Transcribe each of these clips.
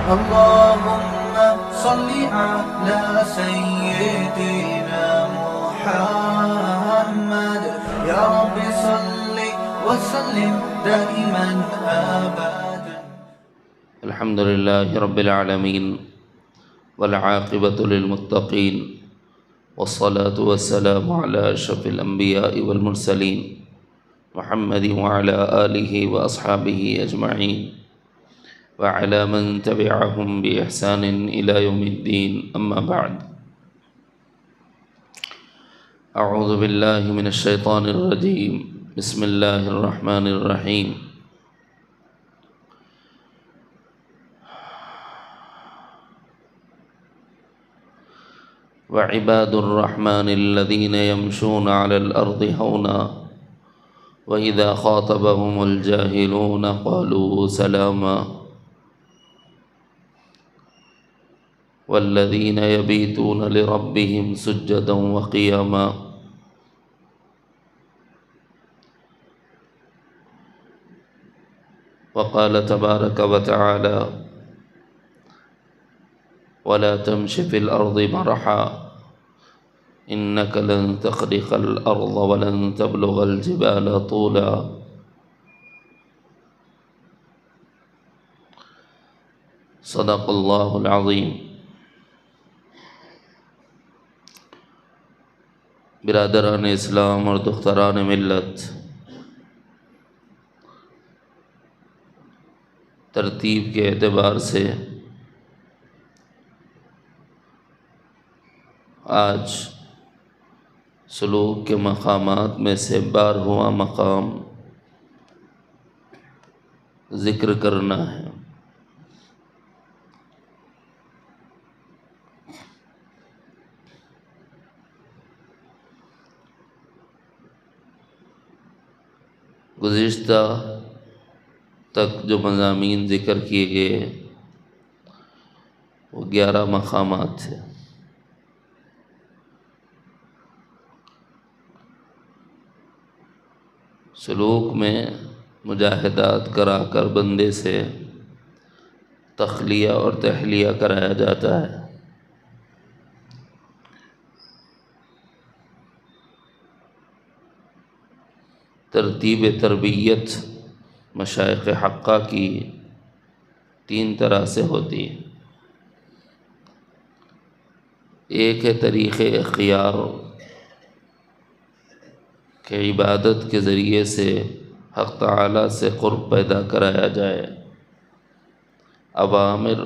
اللهم صل على سيدنا محمد يا رب صل وسلم دائما أبدا. الحمد لله رب العالمين والعاقبة للمتقين والصلاة والسلام على أشرف الأنبياء والمرسلين محمد وعلى آله وأصحابه أجمعين وعلى من تبعهم بإحسان إلى يوم الدين. أما بعد، أعوذ بالله من الشيطان الرجيم. بسم الله الرحمن الرحيم. وعباد الرحمن الذين يمشون على الأرض هونا وإذا خاطبهم الجاهلون قالوا سلاما والذين يبيتون لربهم سجدا وقياما وقال تبارك وتعالى ولا تمش في الأرض مرحا إنك لن تخرق الأرض ولن تبلغ الجبال طولا. صدق اللہ العظیم. برادران اسلام اور دختران ملت، ترتیب کے اعتبار سے آج سلوک کے مقامات میں سے 12واں مقام ذکر کرنا ہے. گزشتہ تک جو مضامین ذکر کیے گئے وہ 11 مقامات تھے. سلوک میں مجاہدات کرا کر بندے سے تخلیہ اور تحلیہ کرایا جاتا ہے. ترتیب تربیت مشائخ حقہ کی 3 طرح سے ہوتی ہے. ایک ہے طریق اختیار کہ عبادت کے ذریعے سے حق تعالی سے قرب پیدا کرایا جائے، اوامر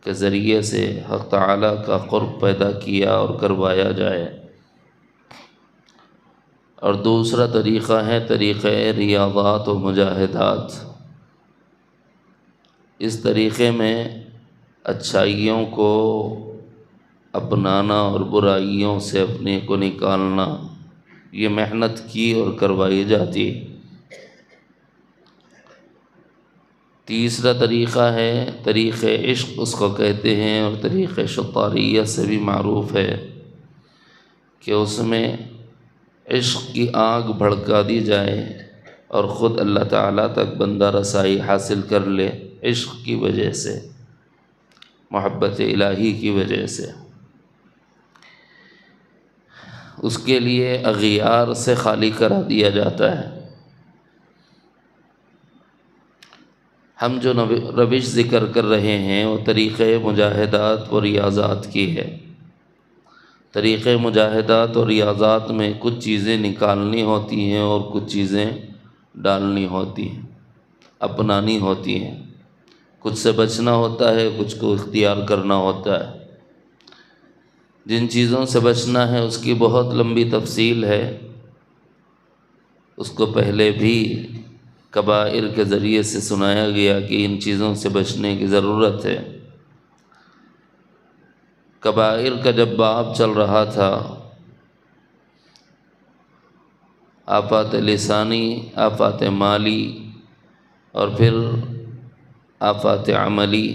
کے ذریعے سے حق تعالی کا قرب پیدا کیا اور کروایا جائے. اور دوسرا طریقہ ہے طریقہ ریاضات و مجاہدات. اس طریقے میں اچھائیوں کو اپنانا اور برائیوں سے اپنے کو نکالنا، یہ محنت کی اور کروائی جاتی. تیسرا طریقہ ہے طریق عشق، اس کو کہتے ہیں، اور طریق شطاریہ سے بھی معروف ہے کہ اس میں عشق کی آگ بھڑکا دی جائے اور خود اللہ تعالیٰ تک بندہ رسائی حاصل کر لے عشق کی وجہ سے، محبت الہی کی وجہ سے. اس کے لیے اغیار سے خالی کرا دیا جاتا ہے. ہم جو روش ذکر کر رہے ہیں وہ طریقۂ مجاہدات و ریاضات کی ہے. طریقۂ مجاہدات اور ریاضات میں کچھ چیزیں نکالنی ہوتی ہیں اور کچھ چیزیں ڈالنی ہوتی ہیں، اپنانی ہوتی ہیں. کچھ سے بچنا ہوتا ہے، کچھ کو اختیار کرنا ہوتا ہے. جن چیزوں سے بچنا ہے اس کی بہت لمبی تفصیل ہے، اس کو پہلے بھی کبائر کے ذریعے سے سنایا گیا کہ ان چیزوں سے بچنے کی ضرورت ہے. کبائر کا جب باب چل رہا تھا، آفات لسانی، آفات مالی، اور پھر آفات عملی،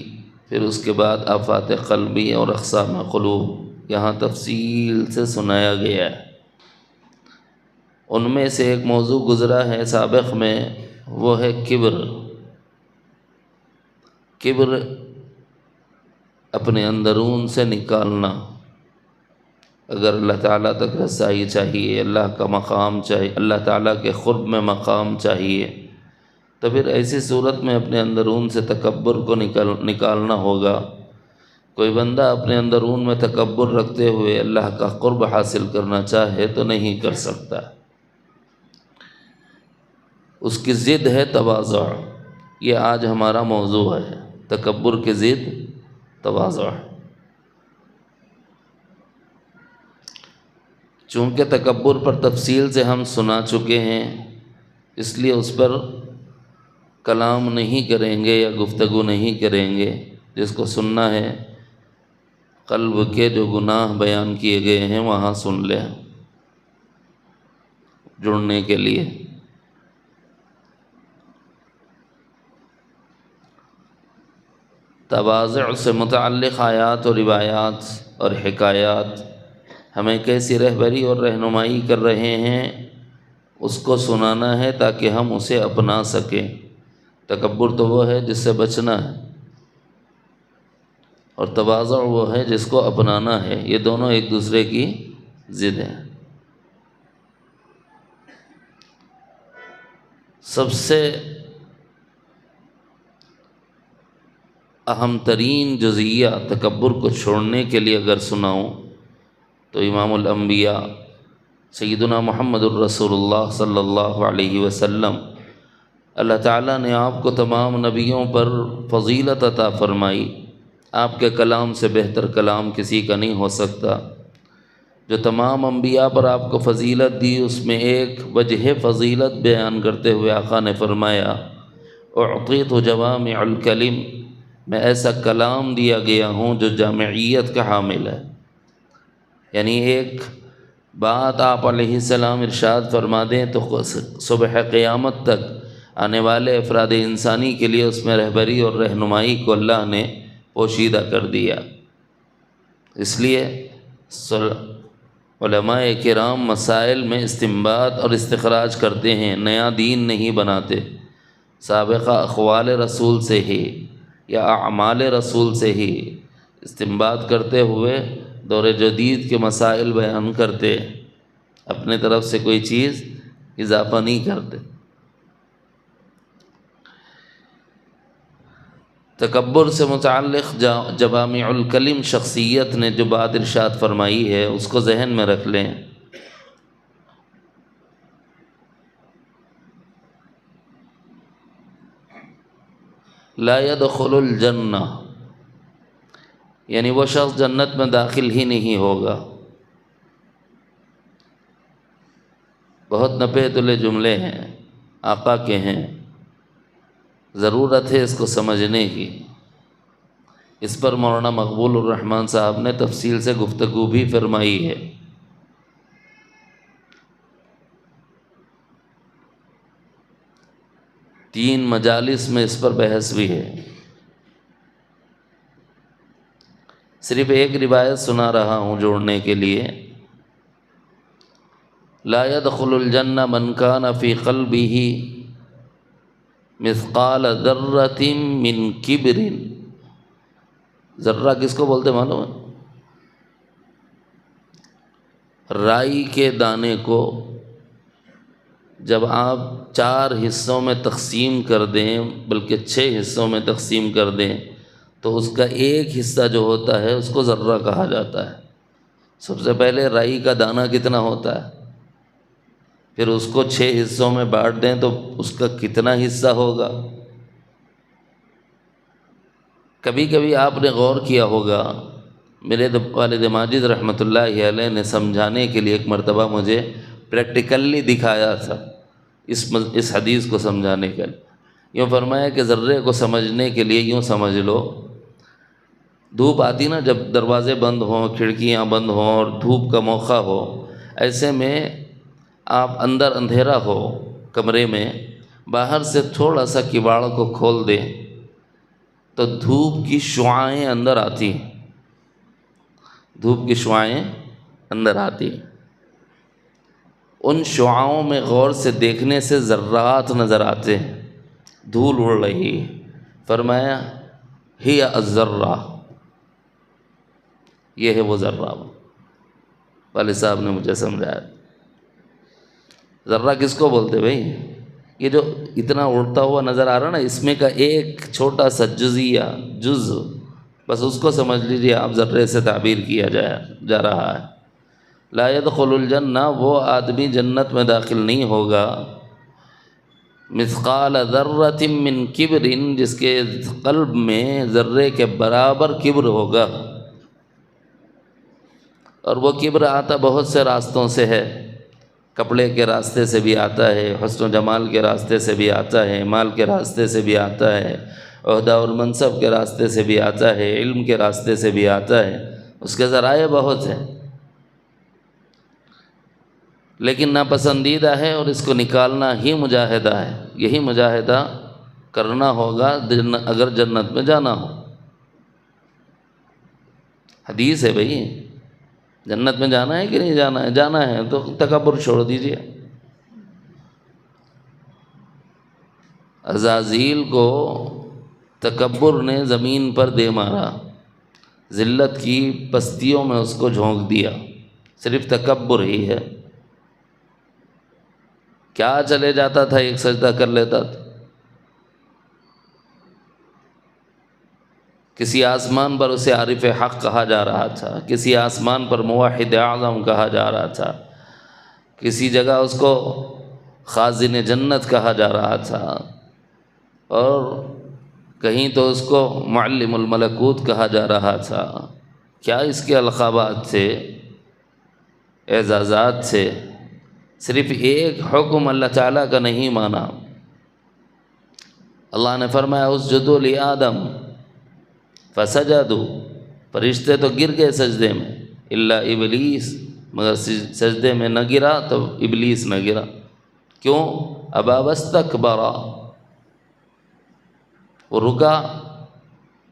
پھر اس کے بعد آفات قلبی اور اقسام قلوب، یہاں تفصیل سے سنایا گیا ہے. ان میں سے ایک موضوع گزرا ہے سابق میں، وہ ہے کبر. کبر اپنے اندرون سے نکالنا۔ اگر اللہ تعالیٰ تک رسائی چاہیے، اللہ کا مقام چاہیے، اللہ تعالیٰ کے قرب میں مقام چاہیے، تو پھر ایسی صورت میں اپنے اندرون سے تکبر کو نکالنا ہوگا۔ کوئی بندہ اپنے اندرون میں تکبر رکھتے ہوئے اللہ کا قرب حاصل کرنا چاہے تو نہیں کر سکتا۔ اس کی ضد ہے تواضع۔ یہ آج ہمارا موضوع ہے، تکبر کی ضد تواضع۔ چونکہ تکبر پر تفصیل سے ہم سنا چکے ہیں، اس لیے اس پر کلام نہیں کریں گے یا گفتگو نہیں کریں گے۔ جس کو سننا ہے، قلب کے جو گناہ بیان کیے گئے ہیں وہاں سن لیں جڑنے کے لیے۔ تواضع سے متعلق آیات اور روایات اور حکایات ہمیں کیسی رہبری اور رہنمائی کر رہے ہیں، اس کو سنانا ہے تاکہ ہم اسے اپنا سکیں۔ تکبر تو وہ ہے جس سے بچنا ہے، اور تواضع وہ ہے جس کو اپنانا ہے۔ یہ دونوں ایک دوسرے کی ضد ہیں۔ سب سے اہم ترین جزیہ تکبر کو چھوڑنے کے لیے اگر سناؤں تو امام الانبیاء سیدنا محمد الرسول اللہ صلی اللہ علیہ وسلم، اللہ تعالیٰ نے آپ کو تمام نبیوں پر فضیلت عطا فرمائی۔ آپ کے کلام سے بہتر کلام کسی کا نہیں ہو سکتا۔ جو تمام انبیاء پر آپ کو فضیلت دی، اس میں ایک وجہ فضیلت بیان کرتے ہوئے آقا نے فرمایا، اعطیت جوامع الکلم، میں ایسا کلام دیا گیا ہوں جو جامعیت کا حامل ہے۔ یعنی ایک بات آپ علیہ السلام ارشاد فرما دیں تو صبح قیامت تک آنے والے افراد انسانی کے لیے اس میں رہبری اور رہنمائی کو اللہ نے پوشیدہ کر دیا۔ اس لیے علماء کرام مسائل میں استنباط اور استخراج کرتے ہیں، نیا دین نہیں بناتے۔ سابقہ اقوال رسول سے ہی یا اعمال رسول سے ہی استنباط کرتے ہوئے دور جدید کے مسائل بیان کرتے، اپنے طرف سے کوئی چیز اضافہ نہیں کرتے۔ تکبر سے متعلق جوامع الکلم شخصیت نے جو بات ارشاد فرمائی ہے اس کو ذہن میں رکھ لیں۔ لا يدخل الجنہ، یعنی وہ شخص جنت میں داخل ہی نہیں ہوگا۔ بہت نپے تلے جملے ہیں، آقا کے ہیں، ضرورت ہے اس کو سمجھنے کی۔ اس پر مولانا مقبول الرحمن صاحب نے تفصیل سے گفتگو بھی فرمائی ہے۔ تین مجالس میں اس پر بحث بھی ہے۔ صرف ایک روایت سنا رہا ہوں جوڑنے کے لیے۔ لا يدخل الجنہ من کان فی قلبہ مثقال ذرۃ من کبر۔ ذرہ کس کو بولتے معلوم ہے؟ رائی کے دانے کو جب آپ 4 حصوں میں تقسیم کر دیں، بلکہ 6 حصوں میں تقسیم کر دیں، تو اس کا ایک حصہ جو ہوتا ہے اس کو ذرہ کہا جاتا ہے۔ سب سے پہلے رائی کا دانہ کتنا ہوتا ہے، پھر اس کو 6 حصوں میں بانٹ دیں تو اس کا کتنا حصہ ہوگا۔ کبھی کبھی آپ نے غور کیا ہوگا، میرے والد ماجد رحمۃ اللہ علیہ نے سمجھانے کے لیے ایک مرتبہ مجھے پریکٹیکلی دکھایا تھا اس حدیث کو سمجھانے کے لیے۔ یوں فرمایا کہ ذرے کو سمجھنے کے لیے یوں سمجھ لو، دھوپ آتی نا، جب دروازے بند ہوں، کھڑکیاں بند ہوں اور دھوپ کا موقع ہو، ایسے میں آپ اندر اندھیرا ہو کمرے میں، باہر سے تھوڑا سا کباڑ کو کھول دیں تو دھوپ کی شعاعیں اندر آتی ہیں، دھوپ کی شعاعیں اندر آتی ہیں۔ ان شعاعوں میں غور سے دیکھنے سے ذرات نظر آتے ہیں، دھول اڑ رہی ہے۔ فرمایا ہی الذرہ، یہ ہے وہ ذرہ۔ والد صاحب نے مجھے سمجھایا ذرہ کس کو بولتے بھائی؟ یہ جو اتنا اڑتا ہوا نظر آ رہا نا، اس میں کا ایک چھوٹا سا جزیہ جز، بس اس کو سمجھ لیجیے آپ ذرے سے تعبیر کیا جا رہا ہے۔ لا يدخل الجنہ، وہ آدمی جنت میں داخل نہیں ہوگا مثقال ذرۃ من کبر، جس کے قلب میں ذرے کے برابر کبر ہوگا۔ اور وہ کبر آتا بہت سے راستوں سے ہے، کپڑے کے راستے سے بھی آتا ہے، حسن و جمال کے راستے سے بھی آتا ہے، مال کے راستے سے بھی آتا ہے، عہدہ اور منصب کے راستے سے بھی آتا ہے، علم کے راستے سے بھی آتا ہے، اس کے ذرائع بہت ہیں، لیکن ناپسندیدہ ہے اور اس کو نکالنا ہی مجاہدہ ہے۔ یہی مجاہدہ کرنا ہوگا اگر جنت میں جانا ہو۔ حدیث ہے بھائی، جنت میں جانا ہے کہ نہیں جانا ہے؟ جانا ہے تو تکبر چھوڑ دیجیے۔ عزازیل کو تکبر نے زمین پر دے مارا، ذلت کی پستیوں میں اس کو جھونک دیا، صرف تکبر ہی ہے۔ کیا چلے جاتا تھا، ایک سجدہ کر لیتا تھا۔ کسی آسمان پر اسے عارف حق کہا جا رہا تھا، کسی آسمان پر موحد اعظم کہا جا رہا تھا، کسی جگہ اس کو خازن جنت کہا جا رہا تھا، اور کہیں تو اس کو معلم الملکوت کہا جا رہا تھا۔ کیا اس کے القابات تھے، اعزازات تھے؟ صرف ایک حکم اللہ تعالیٰ کا نہیں مانا۔ اللہ نے فرمایا اسجدوا لآدم فسجدوا، فرشتے تو گر گئے سجدے میں، الا ابلیس، مگر سجدے میں نہ گرا تو ابلیس نہ گرا۔ کیوں؟ ابا واستکبر، وہ رکا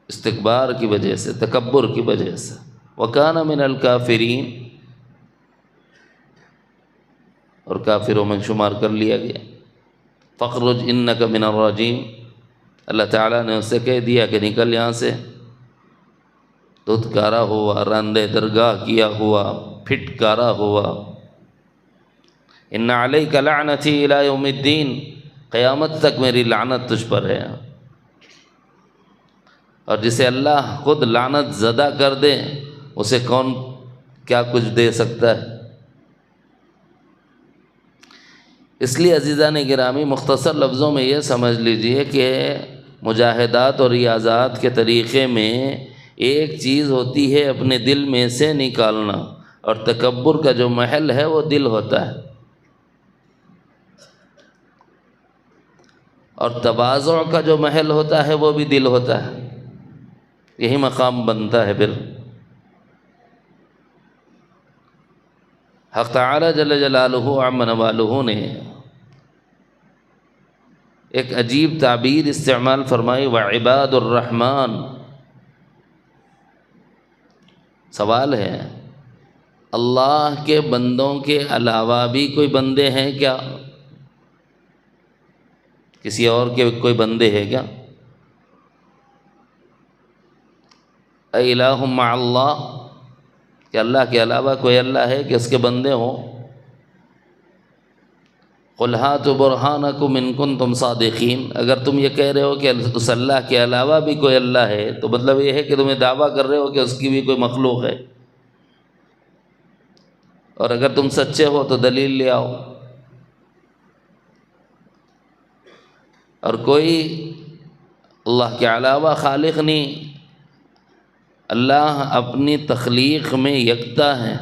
استکبار کی وجہ سے، تکبر کی وجہ سے۔ وکان من الکافرین، اور کافروں میں شمار کر لیا گیا۔ فخرج انک من الرجیم، اللہ تعالیٰ نے اسے کہہ دیا کہ نکل یہاں سے، دھتکارا ہوا، راندے درگاہ کیا ہوا، پھٹکارا ہوا۔ ان علیک لعنتی الی یوم الدین، قیامت تک میری لعنت تجھ پر ہے۔ اور جسے اللہ خود لعنت زدہ کر دے اسے کون کیا کچھ دے سکتا ہے؟ اس لیے عزیزان گرامی، مختصر لفظوں میں یہ سمجھ لیجئے کہ مجاہدات اور ریاضات کے طریقے میں ایک چیز ہوتی ہے اپنے دل میں سے نکالنا، اور تکبر کا جو محل ہے وہ دل ہوتا ہے، اور تواضع کا جو محل ہوتا ہے وہ بھی دل ہوتا ہے۔ یہی مقام بنتا ہے پھر۔ حق تعالی جل جلالہ عم نوالہ نے ایک عجیب تعبیر استعمال فرمائی، وعباد الرحمن۔ سوال ہے، اللہ کے بندوں کے علاوہ بھی کوئی بندے ہیں کیا؟ کسی اور کے کوئی بندے ہیں کیا؟ الہ مع اللہ، کہ اللہ کے علاوہ کوئی اللہ ہے کہ اس کے بندے ہوں؟ قل ہاتوا برہانکم ان کنتم صادقین، اگر تم یہ کہہ رہے ہو کہ اس اللہ کے علاوہ بھی کوئی اللہ ہے تو مطلب یہ ہے کہ تمہیں دعویٰ کر رہے ہو کہ اس کی بھی کوئی مخلوق ہے، اور اگر تم سچے ہو تو دلیل لے آؤ۔ اور کوئی اللہ کے علاوہ خالق نہیں، اللہ اپنی تخلیق میں یکتا ہے،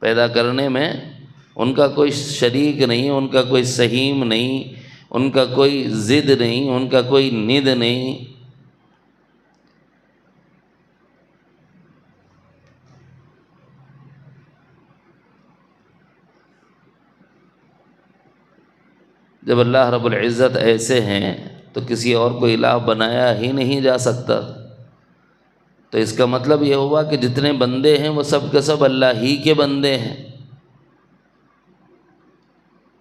پیدا کرنے میں ان کا کوئی شریک نہیں، ان کا کوئی سہیم نہیں، ان کا کوئی ضد نہیں، ان کا کوئی ند نہیں۔ جب اللہ رب العزت ایسے ہیں تو کسی اور کو الہ بنایا ہی نہیں جا سکتا، تو اس کا مطلب یہ ہوا کہ جتنے بندے ہیں وہ سب کے سب اللہ ہی کے بندے ہیں۔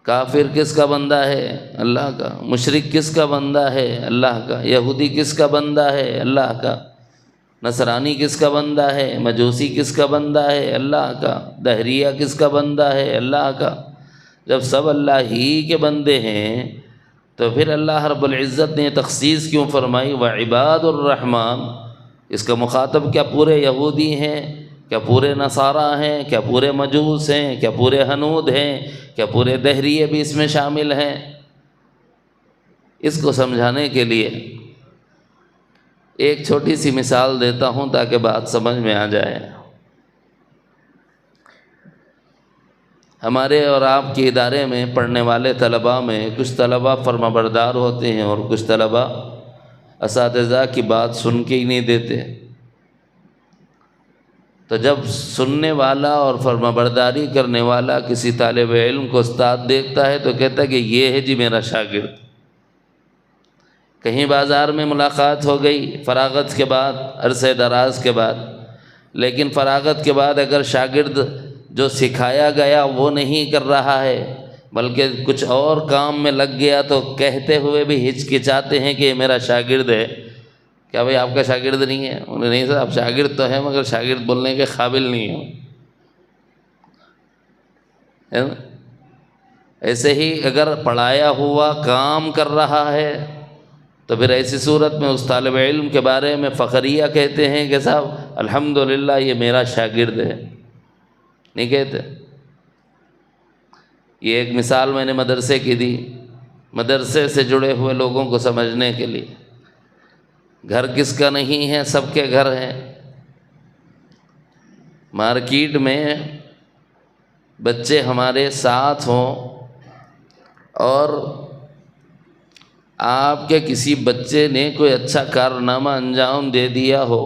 کافر کس کا بندہ ہے؟ اللہ کا۔ مشرک کس کا بندہ ہے؟ اللہ کا۔ یہودی کس کا بندہ ہے؟ اللہ کا۔ نصرانی کس کا بندہ ہے؟ مجوسی کس کا بندہ ہے؟ اللہ کا۔ دہریہ کس کا بندہ ہے؟ اللہ کا۔ جب سب اللہ ہی کے بندے ہیں تو پھر اللہ رب العزت نے تخصیص کیوں فرمائی؟ وعباد الرحمن، اس کا مخاطب کیا پورے یہودی ہیں؟ کیا پورے نصارہ ہیں؟ کیا پورے مجوس ہیں؟ کیا پورے ہنود ہیں؟ کیا پورے دہریے بھی اس میں شامل ہیں؟ اس کو سمجھانے کے لیے ایک چھوٹی سی مثال دیتا ہوں تاکہ بات سمجھ میں آ جائے۔ ہمارے اور آپ کے ادارے میں پڑھنے والے طلباء میں کچھ طلباء فرما بردار ہوتے ہیں اور کچھ طلباء اساتذہ کی بات سن کے ہی نہیں دیتے۔ تو جب سننے والا اور فرما برداری کرنے والا کسی طالب علم کو استاد دیکھتا ہے تو کہتا ہے کہ یہ ہے جی میرا شاگرد۔ کہیں بازار میں ملاقات ہو گئی فراغت کے بعد، عرصہ دراز کے بعد، لیکن فراغت کے بعد اگر شاگرد جو سکھایا گیا وہ نہیں کر رہا ہے بلکہ کچھ اور کام میں لگ گیا تو کہتے ہوئے بھی ہچکچاتے ہیں کہ یہ میرا شاگرد ہے۔ کیا بھئی آپ کا شاگرد نہیں ہے؟ انہیں نہیں سر، آپ شاگرد تو ہیں مگر شاگرد بولنے کے قابل نہیں ہو۔ ایسے ہی اگر پڑھایا ہوا کام کر رہا ہے تو پھر ایسی صورت میں اس طالب علم کے بارے میں فخریہ کہتے ہیں کہ صاحب الحمدللہ یہ میرا شاگرد ہے، نہیں کہتے۔ یہ ایک مثال میں نے مدرسے کی دی، مدرسے سے جڑے ہوئے لوگوں کو سمجھنے کے لیے۔ گھر کس کا نہیں ہے؟ سب کے گھر ہیں۔ مارکیٹ میں بچے ہمارے ساتھ ہوں اور آپ کے کسی بچے نے کوئی اچھا کارنامہ انجام دے دیا ہو،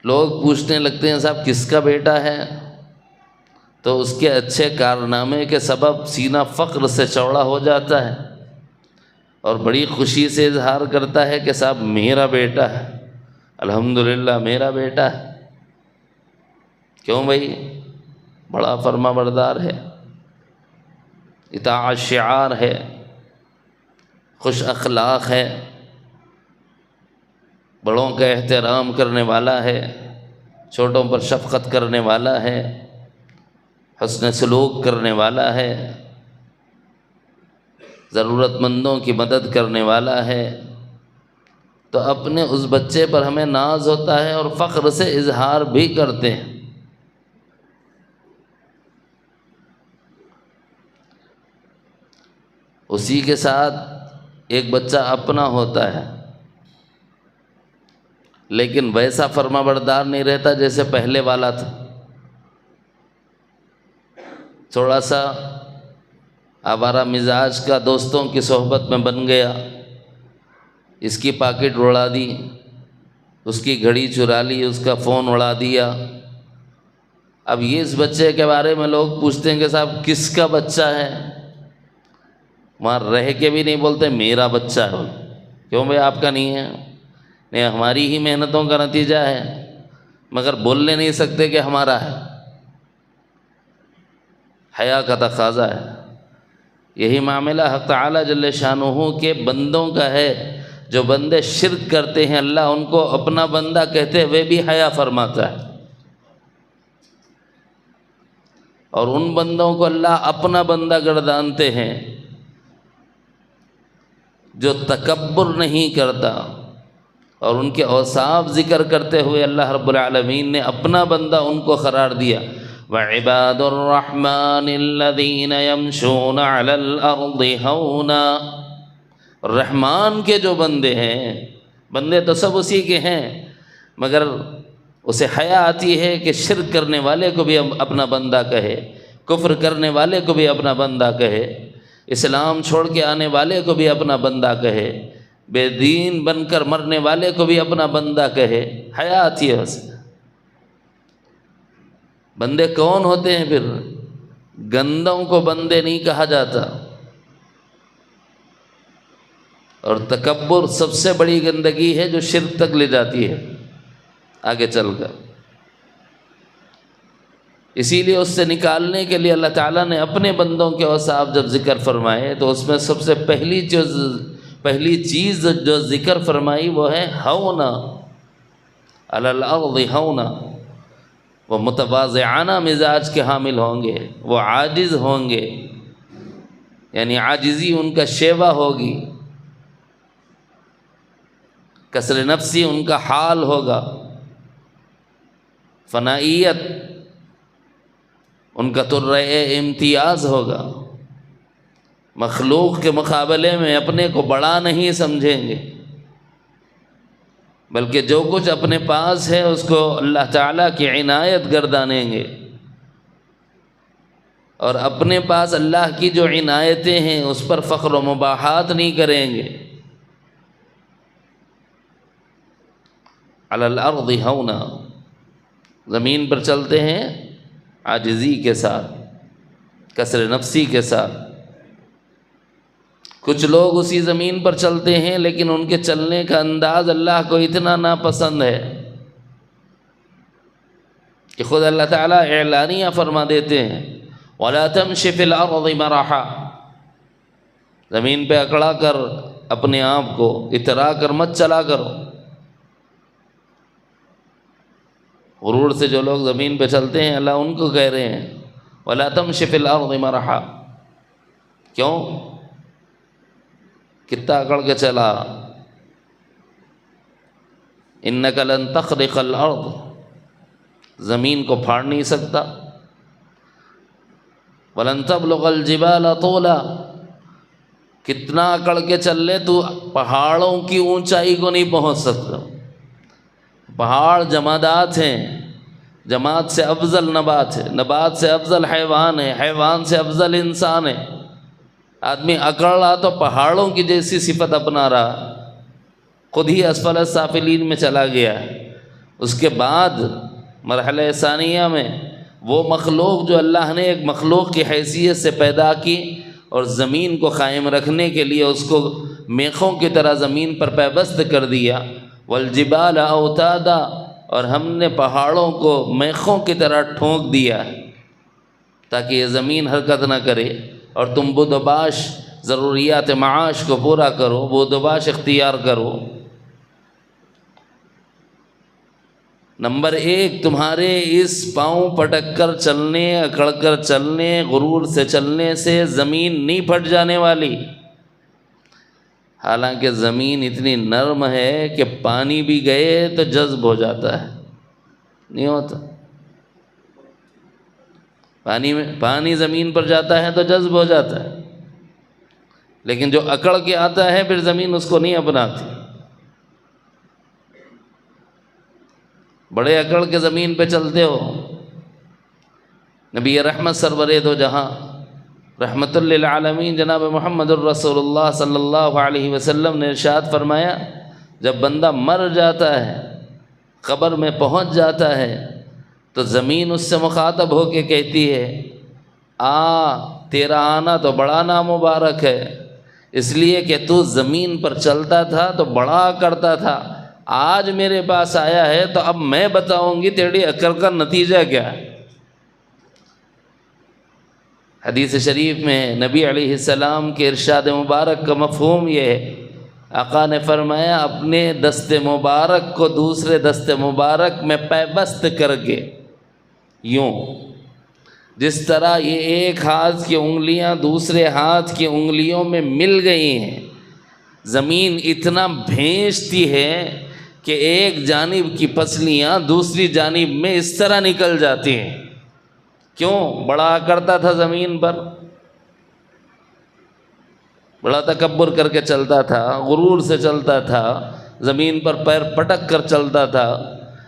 لوگ پوچھنے لگتے ہیں صاحب کس کا بیٹا ہے؟ تو اس کے اچھے کارنامے کے سبب سینہ فخر سے چوڑا ہو جاتا ہے اور بڑی خوشی سے اظہار کرتا ہے کہ صاحب میرا بیٹا ہے، الحمدللہ میرا بیٹا ہے۔ کیوں بھائی؟ بڑا فرما بردار ہے، اطاعت شعار ہے، خوش اخلاق ہے، بڑوں کا احترام کرنے والا ہے، چھوٹوں پر شفقت کرنے والا ہے، حسن سلوک کرنے والا ہے، ضرورت مندوں کی مدد کرنے والا ہے۔ تو اپنے اس بچے پر ہمیں ناز ہوتا ہے اور فخر سے اظہار بھی کرتے ہیں۔ اسی کے ساتھ ایک بچہ اپنا ہوتا ہے لیکن ویسا فرما بردار نہیں رہتا جیسے پہلے والا تھا۔ تھوڑا سا آوارہ مزاج کا دوستوں کی صحبت میں بن گیا، اس کی پاکٹ اڑا دی، اس کی گھڑی چرا لی، اس کا فون اڑا دیا۔ اب یہ اس بچے کے بارے میں لوگ پوچھتے ہیں کہ صاحب کس کا بچہ ہے؟ وہاں رہ کے بھی نہیں بولتے میرا بچہ ہے۔ کیوں بھائی آپ کا نہیں ہے؟ نہیں، ہماری ہی محنتوں کا نتیجہ ہے، مگر بولنے نہیں سکتے کہ ہمارا ہے۔ حیا کا تقاضا ہے۔ یہی معاملہ حق تعالی جل شانہ کے بندوں کا ہے۔ جو بندے شرک کرتے ہیں اللہ ان کو اپنا بندہ کہتے ہوئے بھی حیا فرماتا ہے، اور ان بندوں کو اللہ اپنا بندہ گردانتے ہیں جو تکبر نہیں کرتا، اور ان کے اوصاف ذکر کرتے ہوئے اللہ رب العالمین نے اپنا بندہ ان کو قرار دیا۔ وَعِبَادُ الرَّحْمَنِ الَّذِينَ يَمْشُونَ عَلَى الْأَرْضِ هَوْنًا، رحمان کے جو بندے ہیں، بندے تو سب اسی کے ہیں، مگر اسے حیا آتی ہے کہ شرک کرنے والے کو بھی اپنا بندہ کہے، کفر کرنے والے کو بھی اپنا بندہ کہے، اسلام چھوڑ کے آنے والے کو بھی اپنا بندہ کہے، بے دین بن کر مرنے والے کو بھی اپنا بندہ کہے۔ حیا آتی ہے اسے۔ بندے کون ہوتے ہیں پھر؟ گندوں کو بندے نہیں کہا جاتا، اور تکبر سب سے بڑی گندگی ہے جو شرک تک لے جاتی ہے آگے چل کر۔ اسی لیے اس سے نکالنے کے لیے اللہ تعالیٰ نے اپنے بندوں کے اوصاف جب ذکر فرمائے تو اس میں سب سے پہلی چیز پہلی چیز جو ذکر فرمائی وہ ہے ہونا، علی الارض ہونا۔ وہ متواضعانہ مزاج کے حامل ہوں گے، وہ عاجز ہوں گے، یعنی عاجزی ان کا شیوہ ہوگی، کسر نفسی ان کا حال ہوگا، فنائیت ان کا طرۂ امتیاز ہوگا، مخلوق کے مقابلے میں اپنے کو بڑا نہیں سمجھیں گے، بلکہ جو کچھ اپنے پاس ہے اس کو اللہ تعالیٰ کی عنایت گردانیں گے، اور اپنے پاس اللہ کی جو عنایتیں ہیں اس پر فخر و مباحات نہیں کریں گے۔ علی الارض ہونا، زمین پر چلتے ہیں عاجزی کے ساتھ، کسر نفسی کے ساتھ۔ کچھ لوگ اسی زمین پر چلتے ہیں لیکن ان کے چلنے کا انداز اللہ کو اتنا ناپسند ہے کہ خود اللہ تعالیٰ اعلانیہ فرما دیتے ہیں وَلَا تَمْشِ فِي الْأَرْضِ مَرَحًا، زمین پہ اکڑا کر اپنے آپ کو اترا کر مت چلا کرو۔ غرور سے جو لوگ زمین پہ چلتے ہیں اللہ ان کو کہہ رہے ہیں وَلَا تَمْشِ فِي الْأَرْضِ مَرَحًا، کیوں؟ کتنا اکڑ کے چلا، اِنَّكَ لَن تَخْرِقَ الْأَرْض، زمین کو پھاڑ نہیں سکتا، وَلَن تَبْلُغَ الْجِبَالَ طُولًا، کتنا اکڑ کے چل لے تو پہاڑوں کی اونچائی کو نہیں پہنچ سکتا۔ پہاڑ جمادات ہیں، جماد سے افضل نبات ہے، نبات سے افضل حیوان ہے، حیوان سے افضل انسان ہے۔ آدمی اکڑ رہا تو پہاڑوں کی جیسی صفت اپنا رہا، خود ہی اسفل السافلین میں چلا گیا۔ اس کے بعد مرحلہ ثانیہ میں وہ مخلوق جو اللہ نے ایک مخلوق کی حیثیت سے پیدا کی اور زمین کو قائم رکھنے کے لیے اس کو میخوں کی طرح زمین پر پیوست کر دیا، والجبال اوتادا، اور ہم نے پہاڑوں کو میخوں کی طرح ٹھونک دیا تاکہ یہ زمین حرکت نہ کرے اور تم بود و باش ضروریات معاش کو پورا کرو، بود و باش اختیار کرو۔ نمبر ایک، تمہارے اس پاؤں پٹک کر چلنے، اکڑ کر چلنے، غرور سے چلنے سے زمین نہیں پھٹ جانے والی، حالانکہ زمین اتنی نرم ہے کہ پانی بھی گئے تو جذب ہو جاتا ہے، نہیں ہوتا؟ پانی زمین پر جاتا ہے تو جذب ہو جاتا ہے، لیکن جو اکڑ کے آتا ہے پھر زمین اس کو نہیں اپناتی۔ بڑے اکڑ کے زمین پہ چلتے ہو۔ نبی رحمت سرور دو جہاں رحمت للعالمین جناب محمد الرسول اللہ صلی اللہ علیہ وسلم نے ارشاد فرمایا، جب بندہ مر جاتا ہے، قبر میں پہنچ جاتا ہے، تو زمین اس سے مخاطب ہو کے کہتی ہے تیرا آنا تو بڑا نامبارک ہے، اس لیے کہ تو زمین پر چلتا تھا تو بڑا کرتا تھا، آج میرے پاس آیا ہے تو اب میں بتاؤں گی تیری اکڑ کا نتیجہ کیا ہے۔ حدیث شریف میں نبی علیہ السلام کے ارشاد مبارک کا مفہوم یہ ہے، آقا نے فرمایا اپنے دست مبارک کو دوسرے دست مبارک میں پیوست کر کے، یوں جس طرح یہ ایک ہاتھ کی انگلیاں دوسرے ہاتھ کی انگلیوں میں مل گئی ہیں، زمین اتنا بھینچتی ہے کہ ایک جانب کی پسلیاں دوسری جانب میں اس طرح نکل جاتی ہیں۔ کیوں؟ بڑا کرتا تھا زمین پر، بڑا تکبر کر کے چلتا تھا، غرور سے چلتا تھا، زمین پر پیر پٹک کر چلتا تھا۔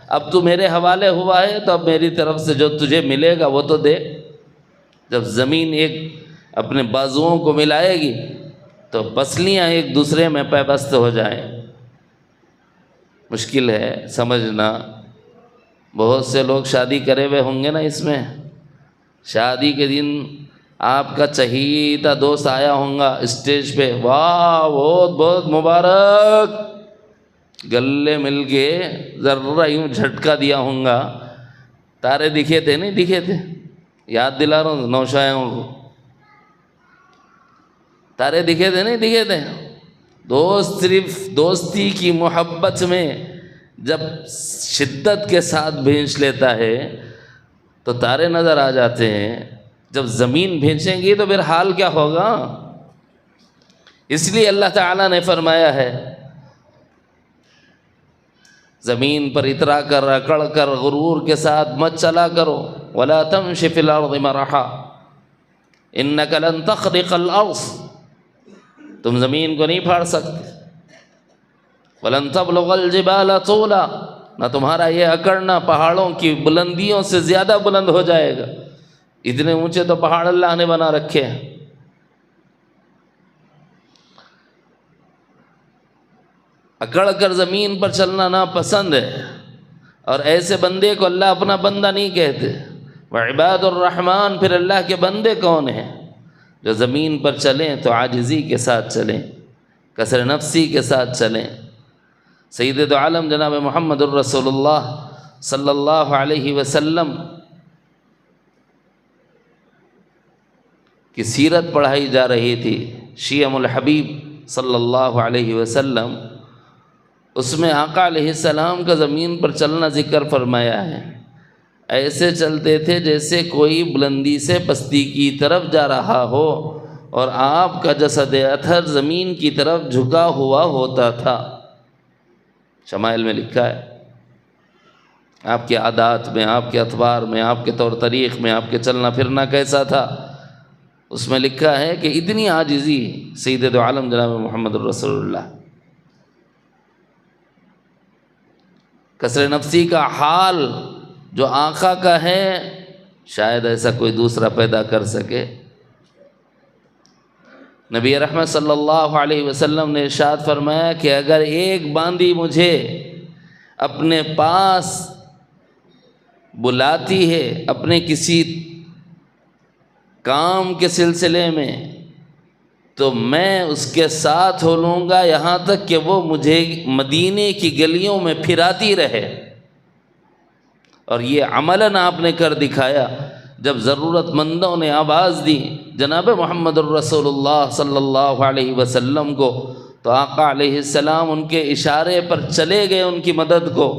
اب تو میرے حوالے ہوا ہے تو اب میری طرف سے جو تجھے ملے گا وہ تو دے۔ جب زمین ایک اپنے بازوؤں کو ملائے گی تو پسلیاں ایک دوسرے میں پیوست ہو جائیں۔ مشکل ہے سمجھنا۔ بہت سے لوگ شادی کرے ہوئے ہوں گے نا، اس میں شادی کے دن آپ کا چہیتا دوست آیا ہوں گا اسٹیج پہ، واہ بہت بہت مبارک، گلے مل کے ذرا یوں جھٹکا دیا ہوں گا، تارے دکھے تھے نہیں دکھے تھے؟ یاد دلا رہا ہوں نوشائیوں کو، تارے دکھے تھے نہیں دکھے تھے؟ دوست صرف دوستی کی محبت میں جب شدت کے ساتھ بھینچ لیتا ہے تو تارے نظر آ جاتے ہیں، جب زمین بھینچیں گی تو پھر حال کیا ہوگا؟ اس لیے اللہ تعالیٰ نے فرمایا ہے زمین پر اترا کر اکڑ کر غرور کے ساتھ مت چلا کرو، وَلَا تَمْشِ فِي الْأَرْضِ مَرَحًا إِنَّكَ لَن تَخْرِقَ الْأَرْضِ، تم زمین کو نہیں پھاڑ سکتے، وَلَن تَبْلُغَ الْجِبَالَ طُولًا، نہ تمہارا یہ اکڑنا پہاڑوں کی بلندیوں سے زیادہ بلند ہو جائے گا، اتنے اونچے تو پہاڑ اللہ نے بنا رکھے ہیں۔ اکڑ کر زمین پر چلنا ناپسند ہے، اور ایسے بندے کو اللہ اپنا بندہ نہیں کہتے۔ وعباد الرحمن، پھر اللہ کے بندے کون ہیں؟ جو زمین پر چلیں تو عاجزی کے ساتھ چلیں، کسر نفسی کے ساتھ چلیں۔ سید دو عالم جناب محمد الرسول اللہ صلی اللہ علیہ وسلم کی سیرت پڑھائی جا رہی تھی، شیعم الحبیب صلی اللہ علیہ وسلم، اس میں آقا علیہ السلام کا زمین پر چلنا ذکر فرمایا ہے۔ ایسے چلتے تھے جیسے کوئی بلندی سے پستی کی طرف جا رہا ہو، اور آپ کا جسد اطہر زمین کی طرف جھکا ہوا ہوتا تھا۔ شمائل میں لکھا ہے، آپ کے عادات میں، آپ کے اطوار میں، آپ کے طور طریق میں، آپ کے چلنا پھرنا کیسا تھا، اس میں لکھا ہے کہ اتنی عاجزی سید دو عالم جناب محمد الرسول اللہ، کسر نفسی کا حال جو آقا کا ہے شاید ایسا کوئی دوسرا پیدا کر سکے۔ نبی رحمت صلی اللہ علیہ وسلم نے ارشاد فرمایا کہ اگر ایک باندی مجھے اپنے پاس بلاتی ہے اپنے کسی کام کے سلسلے میں تو میں اس کے ساتھ ہو لوں گا یہاں تک کہ وہ مجھے مدینے کی گلیوں میں پھراتی رہے۔ اور یہ عملاً آپ نے کر دکھایا، جب ضرورت مندوں نے آواز دی جناب محمد الرسول اللہ صلی اللہ علیہ وسلم کو، تو آقا علیہ السلام ان کے اشارے پر چلے گئے ان کی مدد کو،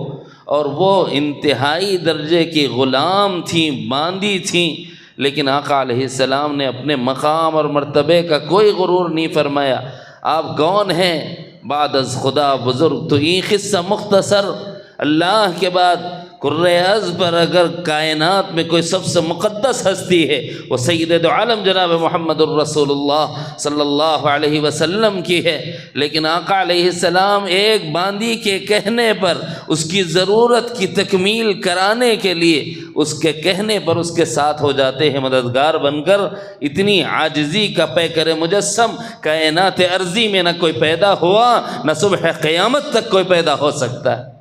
اور وہ انتہائی درجے کی غلام تھیں، باندی تھیں، لیکن آقا علیہ السلام نے اپنے مقام اور مرتبے کا کوئی غرور نہیں فرمایا۔ آپ کون ہیں؟ بعد از خدا بزرگ تو یہ قصہ مختصر، اللہ کے بعد کرۂ ارض پر اگر کائنات میں کوئی سب سے مقدس ہستی ہے وہ سید دو عالم جناب محمد الرسول اللہ صلی اللہ علیہ وسلم کی ہے، لیکن آقا علیہ السلام ایک باندی کے کہنے پر، اس کی ضرورت کی تکمیل کرانے کے لیے اس کے کہنے پر اس کے ساتھ ہو جاتے ہیں مددگار بن کر۔ اتنی عاجزی کا پیکر مجسم کائنات ارضی میں نہ کوئی پیدا ہوا، نہ صبح قیامت تک کوئی پیدا ہو سکتا ہے۔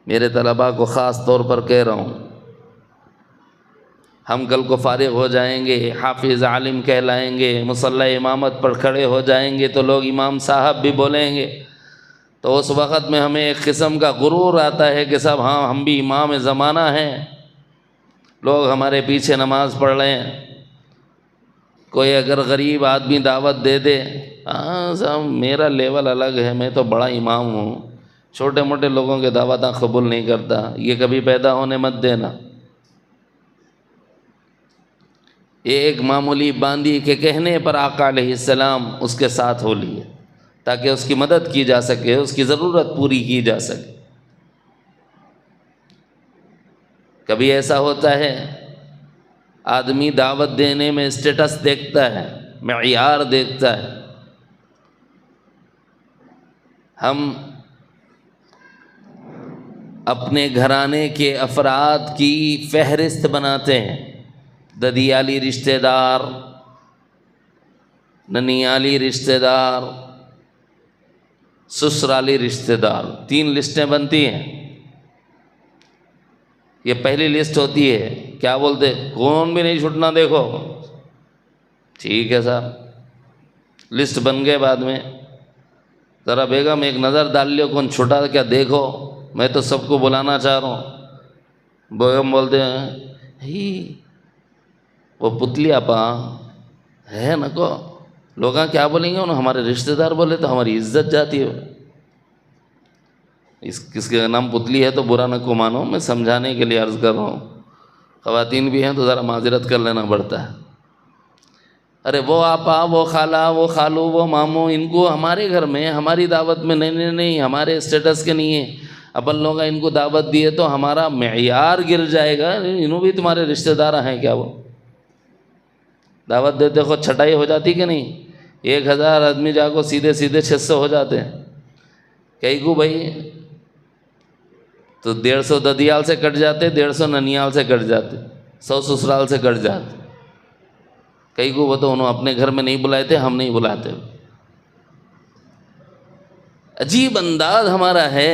میرے طلباء کو خاص طور پر کہہ رہا ہوں، ہم کل کو فارغ ہو جائیں گے، حافظ عالم کہلائیں گے، مصلی امامت پر کھڑے ہو جائیں گے تو لوگ امام صاحب بھی بولیں گے، تو اس وقت میں ہمیں ایک قسم کا غرور آتا ہے کہ صاحب ہاں ہم بھی امام زمانہ ہیں، لوگ ہمارے پیچھے نماز پڑھ رہے ہیں۔ کوئی اگر غریب آدمی دعوت دے دے، ہاں صاحب میرا لیول الگ ہے، میں تو بڑا امام ہوں، چھوٹے موٹے لوگوں کے دعوتاں قبول نہیں کرتا، یہ کبھی پیدا ہونے مت دینا۔ ایک معمولی باندی کے کہنے پر آقا علیہ السلام اس کے ساتھ ہو لیے تاکہ اس کی مدد کی جا سکے، اس کی ضرورت پوری کی جا سکے۔ کبھی ایسا ہوتا ہے آدمی دعوت دینے میں اسٹیٹس دیکھتا ہے، معیار دیکھتا ہے۔ ہم اپنے گھرانے کے افراد کی فہرست بناتے ہیں، ددیالی رشتہ دار، ننیالی رشتہ دار، سسرالی رشتہ دار، 3 لسٹیں بنتی ہیں۔ یہ پہلی لسٹ ہوتی ہے، کیا بولتے؟ کون بھی نہیں چھٹنا دیکھو، ٹھیک ہے صاحب، لسٹ بن گئے۔ بعد میں ذرا بیگم ایک نظر ڈال لیو کون چھٹا کیا دیکھو، میں تو سب کو بلانا چاہ رہا ہوں۔ بیگم بولتے ہیں ہی وہ پتلی آپا، ہے نا کو لوگ کیا بولیں گے، انہوں ہمارے رشتہ دار بولے تو ہماری عزت جاتی ہے. کس کے نام پتلی ہے تو برا نہ کو مانو، میں سمجھانے کے لیے عرض کر رہا ہوں. خواتین بھی ہیں تو ذرا معذرت کر لینا پڑتا ہے. ارے وہ آپا، وہ خالہ، وہ خالو، وہ ماموں، ان کو ہمارے گھر میں ہماری دعوت میں نہیں ہمارے اسٹیٹس کے نہیں ہیں. اپن لوگ ان کو دعوت دیے تو ہمارا معیار گر جائے گا. انہوں بھی تمہارے رشتہ دار ہیں کیا؟ وہ دعوت دیتے خود چھٹائی ہو جاتی کہ نہیں؟ 1000 آدمی جا کو سیدھے 600 ہو جاتے ہیں. کئی کو بھائی تو 150 ددیال سے کٹ جاتے، 150 ننیال سے کٹ جاتے، 100 سسرال سے کٹ جاتے. کئی کو وہ تو انہوں اپنے گھر میں نہیں بلائے تھے، ہم نہیں بلاتے. عجیب انداز ہمارا ہے.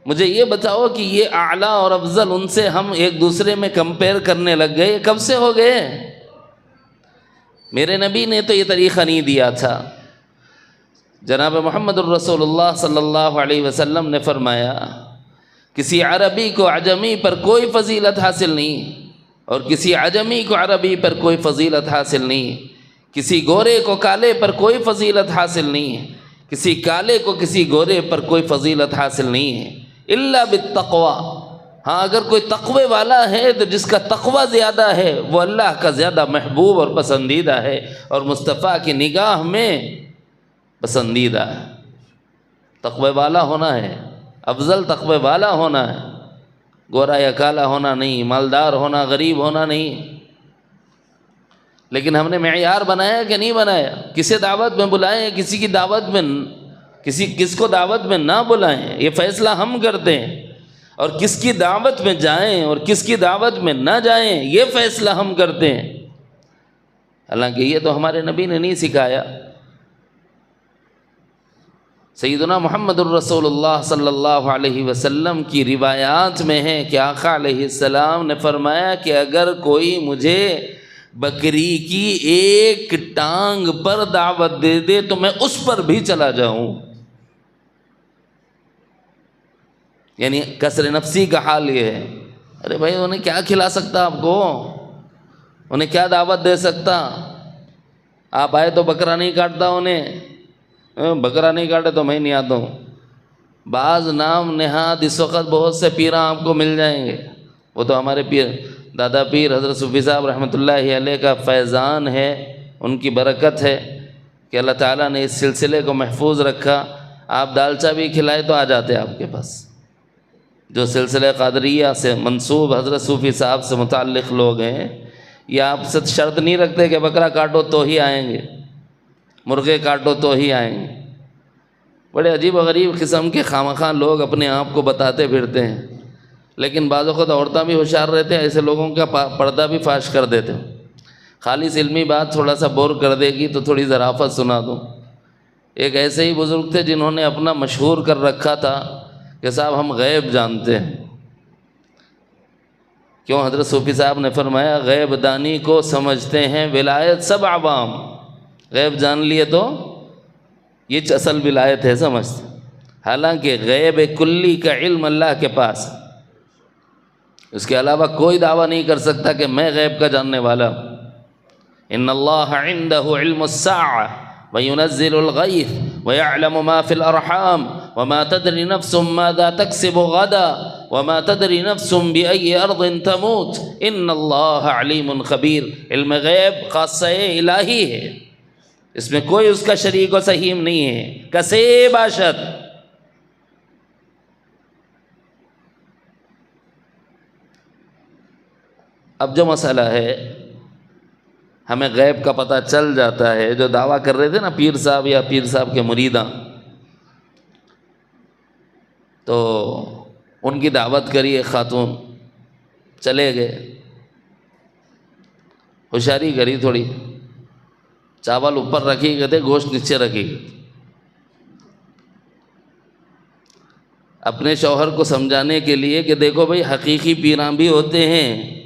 مجھے یہ بتاؤ کہ یہ اعلیٰ اور افضل، ان سے ہم ایک دوسرے میں کمپیئر کرنے لگ گئے، کب سے ہو گئے؟ میرے نبی نے تو یہ طریقہ نہیں دیا تھا. جناب محمد الرسول اللہ صلی اللہ علیہ وسلم نے فرمایا کسی عربی کو عجمی پر کوئی فضیلت حاصل نہیں، اور کسی عجمی کو عربی پر کوئی فضیلت حاصل نہیں. کسی گورے کو کالے پر کوئی فضیلت حاصل نہیں ہے، کسی کالے کو کسی گورے پر کوئی فضیلت حاصل نہیں ہے، الا بالتقوی. ہاں اگر کوئی تقوی والا ہے تو جس کا تقوی زیادہ ہے وہ اللہ کا زیادہ محبوب اور پسندیدہ ہے، اور مصطفیٰ کی نگاہ میں پسندیدہ ہے. تقوی والا ہونا ہے، افضل تقوی والا ہونا ہے، گورا یا کالا ہونا نہیں، مالدار ہونا، غریب ہونا نہیں. لیکن ہم نے معیار بنایا کہ نہیں بنایا؟ کسے دعوت میں بلائیں، کسی کی دعوت میں کس کو دعوت میں نہ بلائیں، یہ فیصلہ ہم کرتے ہیں. اور کس کی دعوت میں جائیں اور کس کی دعوت میں نہ جائیں، یہ فیصلہ ہم کرتے ہیں. حالانکہ یہ تو ہمارے نبی نے نہیں سکھایا. سیدنا محمد الرسول اللہ صلی اللہ علیہ وسلم کی روایات میں ہے کہ آقا علیہ السلام نے فرمایا کہ اگر کوئی مجھے بکری کی ایک ٹانگ پر دعوت دے دے تو میں اس پر بھی چلا جاؤں. یعنی کسر نفسی کا حال یہ ہے. ارے بھائی انہیں کیا کھلا سکتا آپ کو؟ انہیں کیا دعوت دے سکتا؟ آپ آئے تو بکرا نہیں کاٹتا انہیں، بکرا نہیں کاٹے تو میں نہیں آتا ہوں. بعض نام نہاد اس وقت بہت سے پیراں آپ کو مل جائیں گے. وہ تو ہمارے پیر دادا پیر حضرت صوفی صاحب رحمۃ اللہ علیہ کا فیضان ہے، ان کی برکت ہے کہ اللہ تعالیٰ نے اس سلسلے کو محفوظ رکھا. آپ دالچا بھی کھلائے تو آ جاتے آپ کے پاس. جو سلسلہ قادریہ سے منسوب حضرت صوفی صاحب سے متعلق لوگ ہیں، یہ آپ سے شرط نہیں رکھتے کہ بکرا کاٹو تو ہی آئیں گے، مرغے کاٹو تو ہی آئیں گے. بڑے عجیب و غریب قسم کے خامخواہ لوگ اپنے آپ کو بتاتے پھرتے ہیں. لیکن بعض اوقات عورتیں بھی ہوشیار رہتے ہیں، ایسے لوگوں کا پردہ بھی فاش کر دیتے ہیں. خالص علمی بات تھوڑا سا بور کر دے گی تو تھوڑی ظرافت سنا دوں. ایک ایسے ہی بزرگ تھے جنہوں نے اپنا مشہور کر رکھا تھا کہ صاحب ہم غیب جانتے ہیں. کیوں؟ حضرت صوفی صاحب نے فرمایا غیب دانی کو سمجھتے ہیں ولایت سب عوام. غیب جان لیے تو یہ اصل ولایت ہے سمجھتے. حالانکہ غیب کلی کا علم اللہ کے پاس، اس کے علاوہ کوئی دعویٰ نہیں کر سکتا کہ میں غیب کا جاننے والا ہوں. ان اللہ عنده علم الساعة وينزل الغيث ويعلم ما في الارحام وما تدري نفس ماذا تكسب غدا وما تدري نفس بأي ارض تموت ان اللہ علیم خبیر. علم غیب خاصہ الہی ہے، اس میں کوئی اس کا شریک و سہیم نہیں ہے. کسے باشد. اب جو مسئلہ ہے ہمیں غیب کا پتہ چل جاتا ہے، جو دعویٰ کر رہے تھے نا پیر صاحب یا پیر صاحب کے مریداں، تو ان کی دعوت کری ایک خاتون، چلے گئے، ہوشیاری کری تھوڑی، چاول اوپر رکھی گئے تھے، گوشت نیچے رکھی گئے. اپنے شوہر کو سمجھانے کے لیے کہ دیکھو بھائی حقیقی پیراں بھی ہوتے ہیں،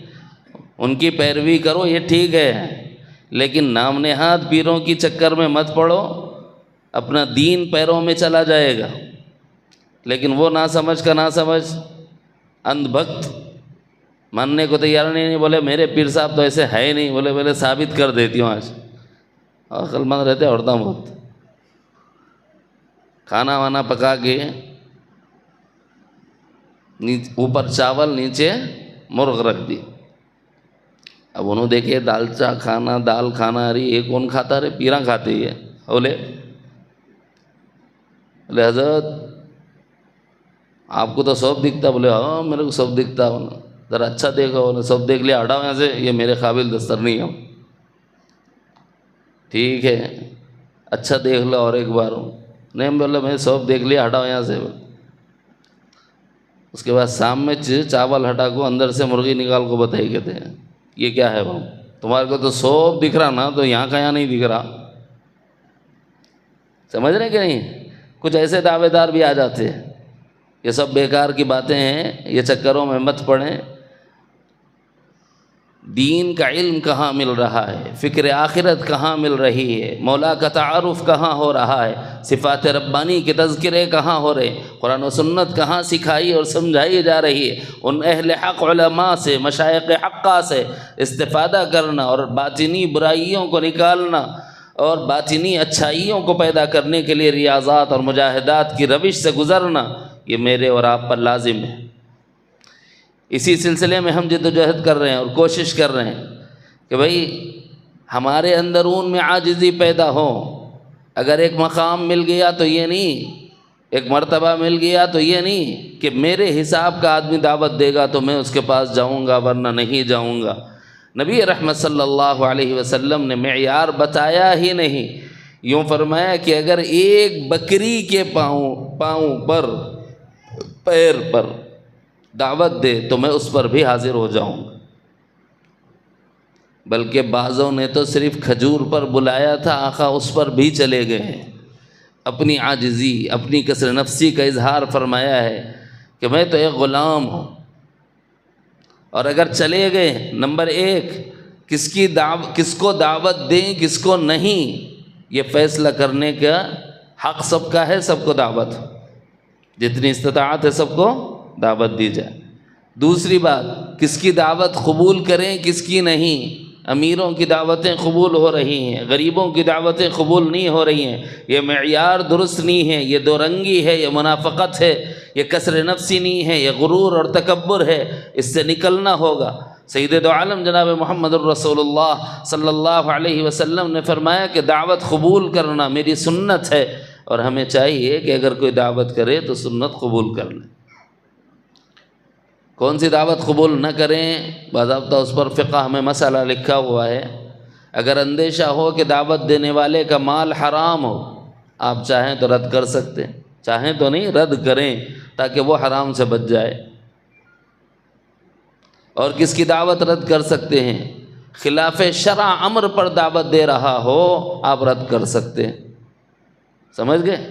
ان کی پیروی کرو یہ ٹھیک ہے، لیکن نام نہاد پیروں کی چکر میں مت پڑو، اپنا دین پیروں میں چلا جائے گا. لیکن وہ نہ سمجھ کا نہ سمجھ، اندھ بھکت، ماننے کو تیار نہیں. بولے میرے پیر صاحب تو ایسے ہے ہی نہیں. بولے ثابت کر دیتی ہوں آج. عقل مند رہتے عورتیں بہت. کھانا وانا پکا کے اوپر چاول نیچے مرغ رکھ دی. اب انہوں دیکھے دالچا کھانا دال کھانا، ارے یہ کون کھاتا؟ رے پیراں کھاتے ہی ہے. بولے حضرت آپ کو تو سب دکھتا. بولے ہاں میرے کو سب دکھتا. ذرا اچھا دیکھو. انہیں سب دیکھ لیا، ہٹاؤ یہاں سے، یہ میرے قابل دستر نہیں ہے. ٹھیک ہے اچھا دیکھ لو اور ایک بار. نہیں بولے میں سب دیکھ لیا، ہٹاؤ یہاں سے. اس کے بعد شام میں چاول ہٹا کو اندر سے مرغی نکال کو بتائی کہتے ہیں یہ کیا ہے بھائی؟ تمہارے کو تو سب دکھ رہا نا، تو یہاں کا یہاں نہیں دکھ رہا. سمجھ رہے کہ نہیں؟ کچھ ایسے دعوے دار بھی آ جاتے ہیں. یہ سب بیکار کی باتیں ہیں، یہ چکروں میں مت پڑیں. دین کا علم کہاں مل رہا ہے؟ فکر آخرت کہاں مل رہی ہے؟ مولا کا تعارف کہاں ہو رہا ہے؟ صفات ربانی کے تذکرے کہاں ہو رہے؟ قرآن و سنت کہاں سکھائی اور سمجھائی جا رہی ہے؟ ان اہل حق علماء سے، مشائخ حقہ سے استفادہ کرنا اور باطنی برائیوں کو نکالنا اور باطنی اچھائیوں کو پیدا کرنے کے لیے ریاضات اور مجاہدات کی روش سے گزرنا، یہ میرے اور آپ پر لازم ہے. اسی سلسلے میں ہم جد و جہد کر رہے ہیں اور کوشش کر رہے ہیں کہ بھئی ہمارے اندرون میں عاجزی پیدا ہو. اگر ایک مقام مل گیا تو یہ نہیں، ایک مرتبہ مل گیا تو یہ نہیں کہ میرے حساب کا آدمی دعوت دے گا تو میں اس کے پاس جاؤں گا ورنہ نہیں جاؤں گا. نبی رحمت صلی اللہ علیہ وسلم نے معیار بتایا ہی نہیں. یوں فرمایا کہ اگر ایک بکری کے پاؤں پر، پیر پر دعوت دے تو میں اس پر بھی حاضر ہو جاؤں گا. بلکہ بعضوں نے تو صرف کھجور پر بلایا تھا، آقا اس پر بھی چلے گئے ہیں. اپنی عاجزی، اپنی کسر نفسی کا اظہار فرمایا ہے کہ میں تو ایک غلام ہوں. اور اگر چلے گئے، نمبر ایک کس کو دعوت دیں کس کو نہیں، یہ فیصلہ کرنے کا حق سب کا ہے. سب کو دعوت، جتنی استطاعت ہے سب کو دعوت دی جائے. دوسری بات، کس کی دعوت قبول کریں کس کی نہیں. امیروں کی دعوتیں قبول ہو رہی ہیں، غریبوں کی دعوتیں قبول نہیں ہو رہی ہیں. یہ معیار درست نہیں ہے، یہ دو رنگی ہے، یہ منافقت ہے، یہ کسر نفسی نہیں ہے، یہ غرور اور تکبر ہے. اس سے نکلنا ہوگا. سید دو عالم جناب محمد الرسول اللہ صلی اللہ علیہ وسلم نے فرمایا کہ دعوت قبول کرنا میری سنت ہے، اور ہمیں چاہیے کہ اگر کوئی دعوت کرے تو سنت قبول کر لیں. کون سی دعوت قبول نہ کریں؟ باضابطہ اس پر فقہ میں مسئلہ لکھا ہوا ہے. اگر اندیشہ ہو کہ دعوت دینے والے کا مال حرام ہو، آپ چاہیں تو رد کر سکتے ہیں، چاہیں تو نہیں، رد کریں تاکہ وہ حرام سے بچ جائے. اور کس کی دعوت رد کر سکتے ہیں؟ خلاف شرع امر پر دعوت دے رہا ہو، آپ رد کر سکتے ہیں. سمجھ گئے؟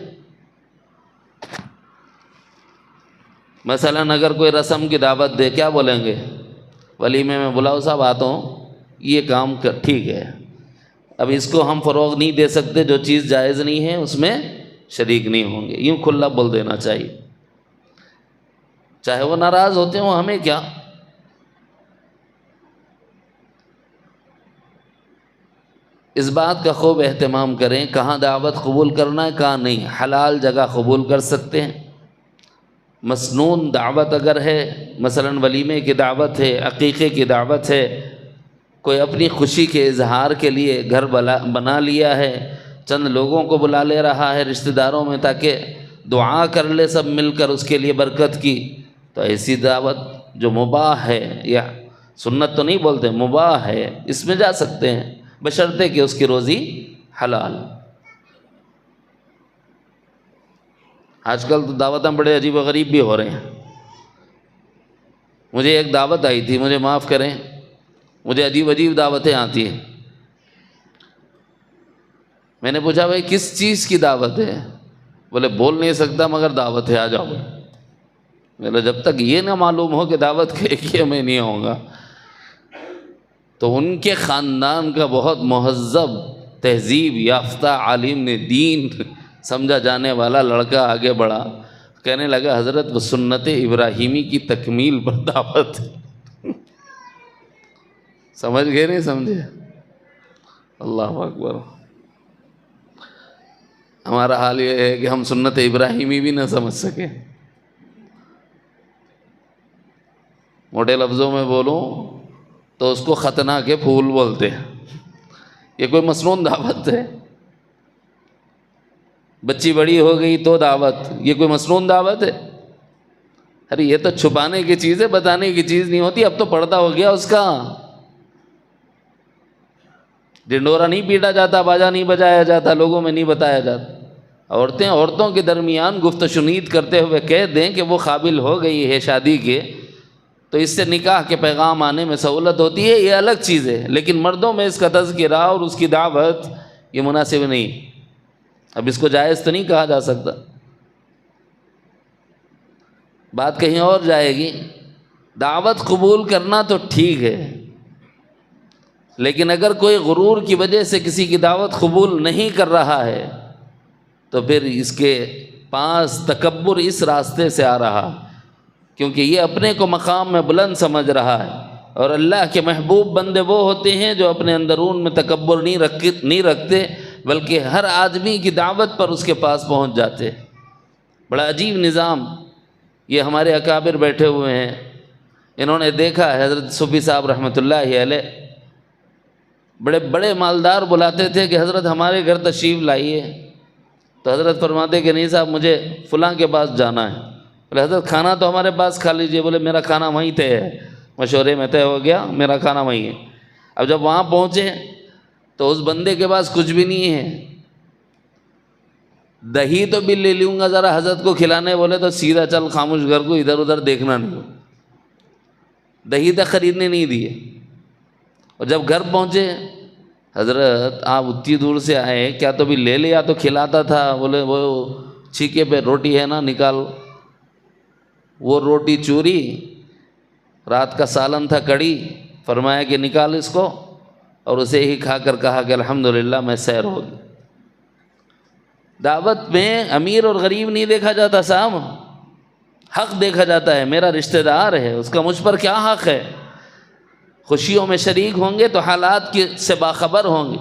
مثلا اگر کوئی رسم کی دعوت دے، کیا بولیں گے؟ ولیمے میں بلاؤ صاحب آتا ہوں، یہ کام ٹھیک ہے، اب اس کو ہم فروغ نہیں دے سکتے، جو چیز جائز نہیں ہے اس میں شریک نہیں ہوں گے. یوں کھلا بول دینا چاہیے، چاہے وہ ناراض ہوتے ہوں، ہمیں کیا. اس بات کا خوب اہتمام کریں کہاں دعوت قبول کرنا ہے کہاں نہیں. حلال جگہ قبول کر سکتے ہیں. مسنون دعوت اگر ہے، مثلا ولیمے کی دعوت ہے، عقیقے کی دعوت ہے، کوئی اپنی خوشی کے اظہار کے لیے گھر بنا لیا ہے، چند لوگوں کو بلا لے رہا ہے رشتہ داروں میں تاکہ دعا کر لے سب مل کر اس کے لیے برکت کی، تو ایسی دعوت جو مباح ہے، یا سنت تو نہیں بولتے، مباح ہے، اس میں جا سکتے ہیں بشرطے کہ اس کی روزی حلال. آج کل تو دعوتیں بڑے عجیب و غریب بھی ہو رہے ہیں. مجھے ایک دعوت آئی تھی، مجھے معاف کریں، مجھے عجیب عجیب دعوتیں آتی ہیں. میں نے پوچھا بھائی کس چیز کی دعوت ہے؟ بولے بول نہیں سکتا مگر دعوت ہے، آ جاؤ. میں جب تک یہ نہ معلوم ہو کہ دعوت کے میں نہیں آؤں گا. تو ان کے خاندان کا بہت مہذب، تہذیب یافتہ، عالم نے دین سمجھا جانے والا لڑکا آگے بڑھا، کہنے لگا حضرت وہ سنت ابراہیمی کی تکمیل پر دعوت. سمجھ گئے نہیں سمجھے؟ اللہ اکبر. ہمارا حال یہ ہے کہ ہم سنت ابراہیمی بھی نہ سمجھ سکیں. موٹے لفظوں میں بولوں تو اس کو ختنہ کے پھول بولتے ہیں. یہ کوئی مسنون دعوت ہے؟ بچی بڑی ہو گئی تو دعوت، یہ کوئی مسنون دعوت ہے؟ ارے یہ تو چھپانے کی چیز ہے، بتانے کی چیز نہیں ہوتی. اب تو پردہ ہو گیا اس کا. ڈنڈورا نہیں پیٹا جاتا، باجا نہیں بجایا جاتا، لوگوں میں نہیں بتایا جاتا. عورتوں کے درمیان گفت و شنید کرتے ہوئے کہہ دیں کہ وہ قابل ہو گئی ہے شادی کے، تو اس سے نکاح کے پیغام آنے میں سہولت ہوتی ہے، یہ الگ چیز ہے. لیکن مردوں میں اس کا تذکرہ اور اس کی دعوت یہ مناسب نہیں. اب اس کو جائز تو نہیں کہا جا سکتا. بات کہیں اور جائے گی. دعوت قبول کرنا تو ٹھیک ہے، لیکن اگر کوئی غرور کی وجہ سے کسی کی دعوت قبول نہیں کر رہا ہے تو پھر اس کے پاس تکبر اس راستے سے آ رہا، کیونکہ یہ اپنے کو مقام میں بلند سمجھ رہا ہے. اور اللہ کے محبوب بندے وہ ہوتے ہیں جو اپنے اندرون میں تکبر نہیں رکھتے، بلکہ ہر آدمی کی دعوت پر اس کے پاس پہنچ جاتے. بڑا عجیب نظام. یہ ہمارے اکابر بیٹھے ہوئے ہیں، انہوں نے دیکھا حضرت صوفی صاحب رحمۃ اللہ علیہ بڑے بڑے مالدار بلاتے تھے کہ حضرت ہمارے گھر تشریف لائیے، تو حضرت فرماتے کہ نہیں صاحب مجھے فلاں کے پاس جانا ہے. بولے حضرت کھانا تو ہمارے پاس کھا لیجئے. بولے میرا کھانا وہیں طے ہے، مشورے میں طے ہو گیا، میرا کھانا وہیں ہے. اب جب وہاں پہنچے تو اس بندے کے پاس کچھ بھی نہیں ہے. دہی تو بھی لے لوں گا ذرا حضرت کو کھلانے، بولے تو سیدھا چل خاموش گھر کو، ادھر ادھر دیکھنا نہیں. دہی تک خریدنے نہیں دیے. اور جب گھر پہنچے، حضرت آپ اتنی دور سے آئے، کیا تو بھی لے لیا تو کھلاتا تھا. بولے وہ چھیکے پہ روٹی ہے نا، نکال. وہ روٹی چوری، رات کا سالن تھا کڑی، فرمایا کہ نکال اس کو، اور اسے ہی کھا کر کہا کہ الحمدللہ میں سیر ہو گئی. دعوت میں امیر اور غریب نہیں دیکھا جاتا صاحب، حق دیکھا جاتا ہے. میرا رشتہ دار ہے، اس کا مجھ پر کیا حق ہے. خوشیوں میں شریک ہوں گے تو حالات سے باخبر ہوں گے.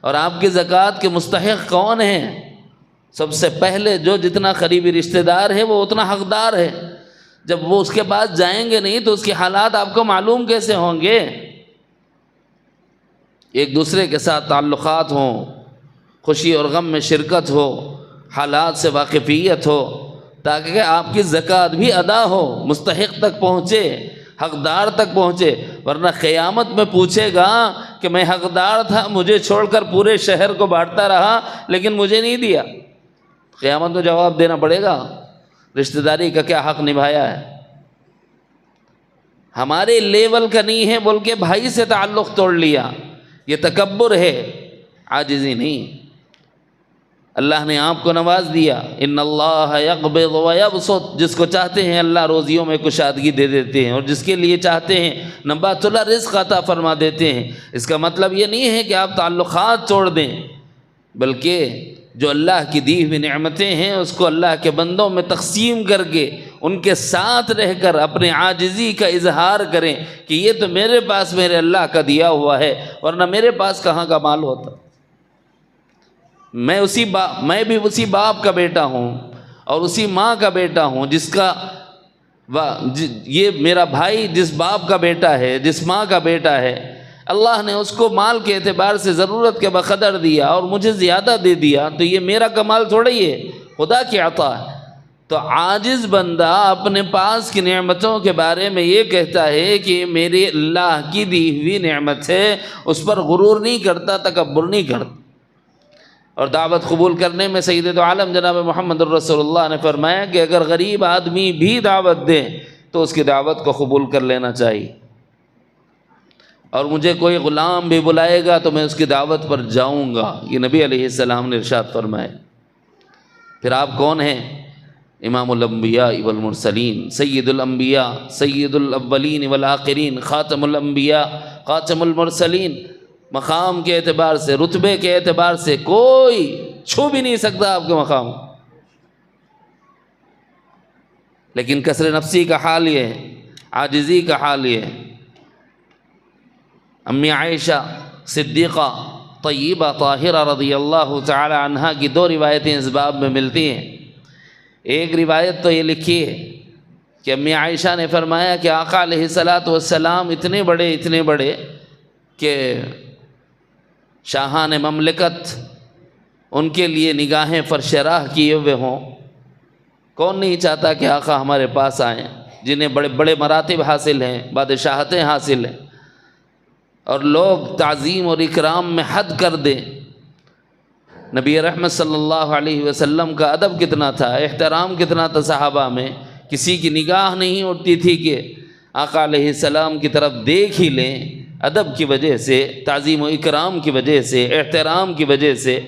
اور آپ کی زکوٰۃ کے مستحق کون ہیں؟ سب سے پہلے جو جتنا قریبی رشتہ دار ہے وہ اتنا حقدار ہے. جب وہ اس کے پاس جائیں گے نہیں تو اس کے حالات آپ کو معلوم کیسے ہوں گے؟ ایک دوسرے کے ساتھ تعلقات ہوں، خوشی اور غم میں شرکت ہو، حالات سے واقفیت ہو، تاکہ آپ کی زکوٰۃ بھی ادا ہو، مستحق تک پہنچے، حقدار تک پہنچے. ورنہ قیامت میں پوچھے گا کہ میں حقدار تھا، مجھے چھوڑ کر پورے شہر کو بانٹتا رہا لیکن مجھے نہیں دیا. قیامت میں جواب دینا پڑے گا، رشتہ داری کا کیا حق نبھایا ہے. ہمارے لیول کا نہیں ہے بول کے بھائی سے تعلق توڑ لیا، یہ تکبر ہے، عاجزی نہیں. اللہ نے آپ کو نواز دیا. ان اللہ یقبض ویبسط، جس کو چاہتے ہیں اللہ روزیوں میں کشادگی دے دیتے ہیں، اور جس کے لیے چاہتے ہیں نبات اللہ رزق عطا فرما دیتے ہیں. اس کا مطلب یہ نہیں ہے کہ آپ تعلقات توڑ دیں، بلکہ جو اللہ کی دی ہوئی نعمتیں ہیں اس کو اللہ کے بندوں میں تقسیم کر کے ان کے ساتھ رہ کر اپنے عاجزی کا اظہار کریں کہ یہ تو میرے پاس میرے اللہ کا دیا ہوا ہے، ورنہ میرے پاس کہاں کا مال ہوتا. میں بھی اسی باپ کا بیٹا ہوں اور اسی ماں کا بیٹا ہوں جس کا یہ میرا بھائی جس باپ کا بیٹا ہے، جس ماں کا بیٹا ہے، اللہ نے اس کو مال کے اعتبار سے ضرورت کے بقدر دیا اور مجھے زیادہ دے دیا، تو یہ میرا کمال تھوڑا ہی ہے، خدا کی عطا ہے. تو عاجز بندہ اپنے پاس کی نعمتوں کے بارے میں یہ کہتا ہے کہ یہ میرے اللہ کی دی ہوئی نعمت ہے، اس پر غرور نہیں کرتا، تکبر نہیں کرتا. اور دعوت قبول کرنے میں سید عالم جناب محمد الرسول اللہ نے فرمایا کہ اگر غریب آدمی بھی دعوت دے تو اس کی دعوت کو قبول کر لینا چاہیے. اور مجھے کوئی غلام بھی بلائے گا تو میں اس کی دعوت پر جاؤں گا، یہ نبی علیہ السلام نے ارشاد فرمایا. پھر آپ کون ہیں؟ امام الانبیاء والمرسلین، سید الانبیاء، سید الاولین والآخرین، خاتم الانبیاء، خاتم المرسلین. مقام کے اعتبار سے، رتبے کے اعتبار سے کوئی چھو بھی نہیں سکتا آپ کے مقام. لیکن کسر نفسی کا حال یہ ہے، عاجزی کا حال یہ ہے. امی عائشہ صدیقہ طیبہ طاہرہ رضی اللہ تعالی عنہا کی 2 روایتیں اس باب میں ملتی ہیں۔ ایک روایت تو یہ لکھی ہے کہ امی عائشہ نے فرمایا کہ آقا علیہ الصلاۃ والسلام اتنے بڑے کہ شاہان مملکت ان کے لیے نگاہیں فرش راہ کیے ہوئے ہوں۔ کون نہیں چاہتا کہ آقا ہمارے پاس آئیں، جنہیں بڑے بڑے مراتب حاصل ہیں، بادشاہتیں حاصل ہیں، اور لوگ تعظیم اور اکرام میں حد کر دیں۔ نبی رحمت صلی اللہ علیہ وسلم کا ادب کتنا تھا، احترام کتنا تھا صحابہ میں، کسی کی نگاہ نہیں اٹھتی تھی کہ آقا علیہ السلام کی طرف دیکھ ہی لیں۔ ادب کی وجہ سے، تعظیم و اکرام کی وجہ سے، احترام کی وجہ سے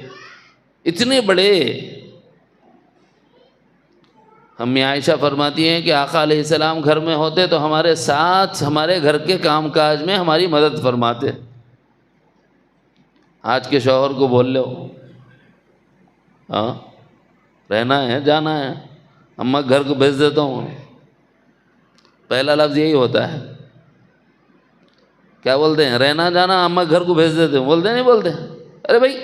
اتنے بڑے۔ امی عائشہ فرماتی ہیں کہ آقا علیہ السلام گھر میں ہوتے تو ہمارے ساتھ ہمارے گھر کے کام کاج میں ہماری مدد فرماتے۔ آج کے شوہر کو بول لو، ہاں رہنا ہے جانا ہے، اماں گھر کو بھیج دیتا ہوں، پہلا لفظ یہی ہوتا ہے۔ کیا بولتے ہیں؟ رہنا جانا، اماں گھر کو بھیج دیتے ہوں، بولتے نہیں بولتے؟ ارے بھائی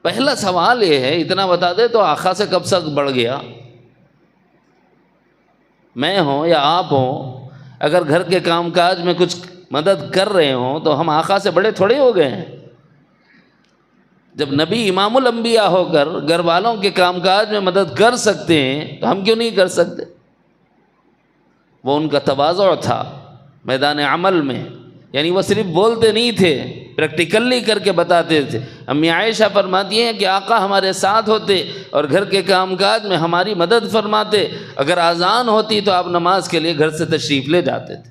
پہلا سوال یہ ہے، اتنا بتا دے تو آقا سے کب تک بڑھ گیا؟ میں ہوں یا آپ ہوں، اگر گھر کے کام کاج میں کچھ مدد کر رہے ہوں تو ہم آقا سے بڑے تھوڑے ہو گئے ہیں۔ جب نبی امام الانبیاء ہو کر گھر والوں کے کام کاج میں مدد کر سکتے ہیں تو ہم کیوں نہیں کر سکتے؟ وہ ان کا تواضع تھا میدان عمل میں، یعنی وہ صرف بولتے نہیں تھے، پریکٹیکلی کر کے بتاتے تھے۔ امی عائشہ فرماتی ہیں کہ آقا ہمارے ساتھ ہوتے اور گھر کے کام کاج میں ہماری مدد فرماتے۔ اگر اذان ہوتی تو آپ نماز کے لیے گھر سے تشریف لے جاتے تھے،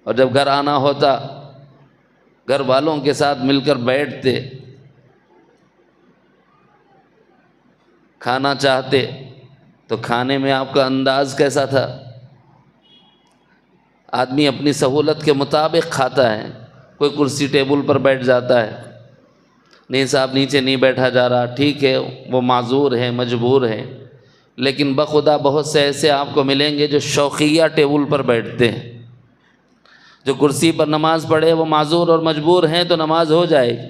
اور جب گھر آنا ہوتا گھر والوں کے ساتھ مل کر بیٹھتے، کھانا چاہتے تو کھانے میں آپ کا انداز کیسا تھا؟ آدمی اپنی سہولت کے مطابق کھاتا ہے، کوئی کرسی ٹیبل پر بیٹھ جاتا ہے، نہیں صاحب نیچے نہیں بیٹھا جا رہا، ٹھیک ہے وہ معذور ہے مجبور ہے، لیکن بخدا بہت سے ایسے آپ کو ملیں گے جو شوقیہ ٹیبل پر بیٹھتے ہیں۔ جو کرسی پر نماز پڑھے وہ معذور اور مجبور ہیں تو نماز ہو جائے گی،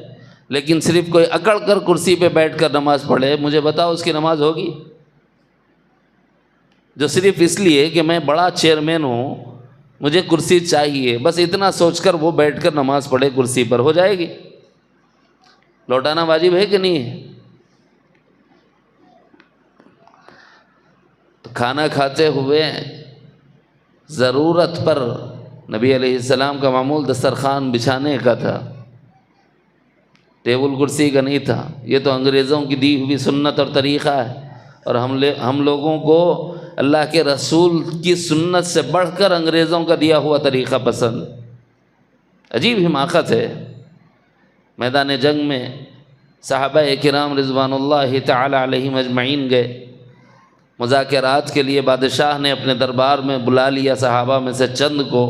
لیکن صرف کوئی اکڑ کر کرسی پہ بیٹھ کر نماز پڑھے، مجھے بتاؤ اس کی نماز ہوگی؟ جو صرف اس لیے کہ میں بڑا چیئرمین ہوں، مجھے کرسی چاہیے، بس اتنا سوچ کر وہ بیٹھ کر نماز پڑھے کرسی پر، ہو جائے گی؟ لوٹانا واجب ہے کہ نہیں ہے؟ تو کھانا کھاتے ہوئے ضرورت پر نبی علیہ السلام کا معمول دسترخوان بچھانے کا تھا، ٹیبل کرسی کا نہیں تھا۔ یہ تو انگریزوں کی دی ہوئی سنت اور طریقہ ہے، اور ہم لوگوں کو اللہ کے رسول کی سنت سے بڑھ کر انگریزوں کا دیا ہوا طریقہ پسند۔ عجیب حماقت ہے۔ میدان جنگ میں صحابہ کرام رضوان اللہ تعالی علیہم اجمعین گئے، مذاکرات کے لیے بادشاہ نے اپنے دربار میں بلا لیا صحابہ میں سے چند کو،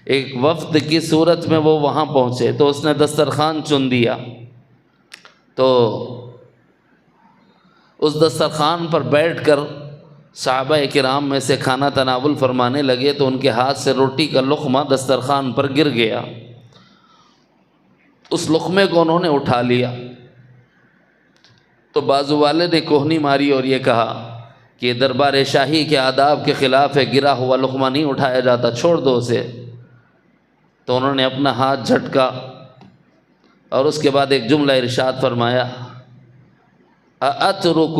ایک وفد کی صورت میں وہ وہاں پہنچے تو اس نے دسترخوان چن دیا، تو اس دسترخوان پر بیٹھ کر صحابہ کرام میں سے کھانا تناول فرمانے لگے تو ان کے ہاتھ سے روٹی کا لقمہ دسترخوان پر گر گیا۔ اس لقمے کو انہوں نے اٹھا لیا تو بازو والے نے کوہنی ماری اور یہ کہا کہ یہ دربار شاہی کے آداب کے خلاف ہے، گرا ہوا لقمہ نہیں اٹھایا جاتا، چھوڑ دو اسے۔ تو انہوں نے اپنا ہاتھ جھٹکا اور اس کے بعد ایک جملہ ارشاد فرمایا، اَأَتْرُكُ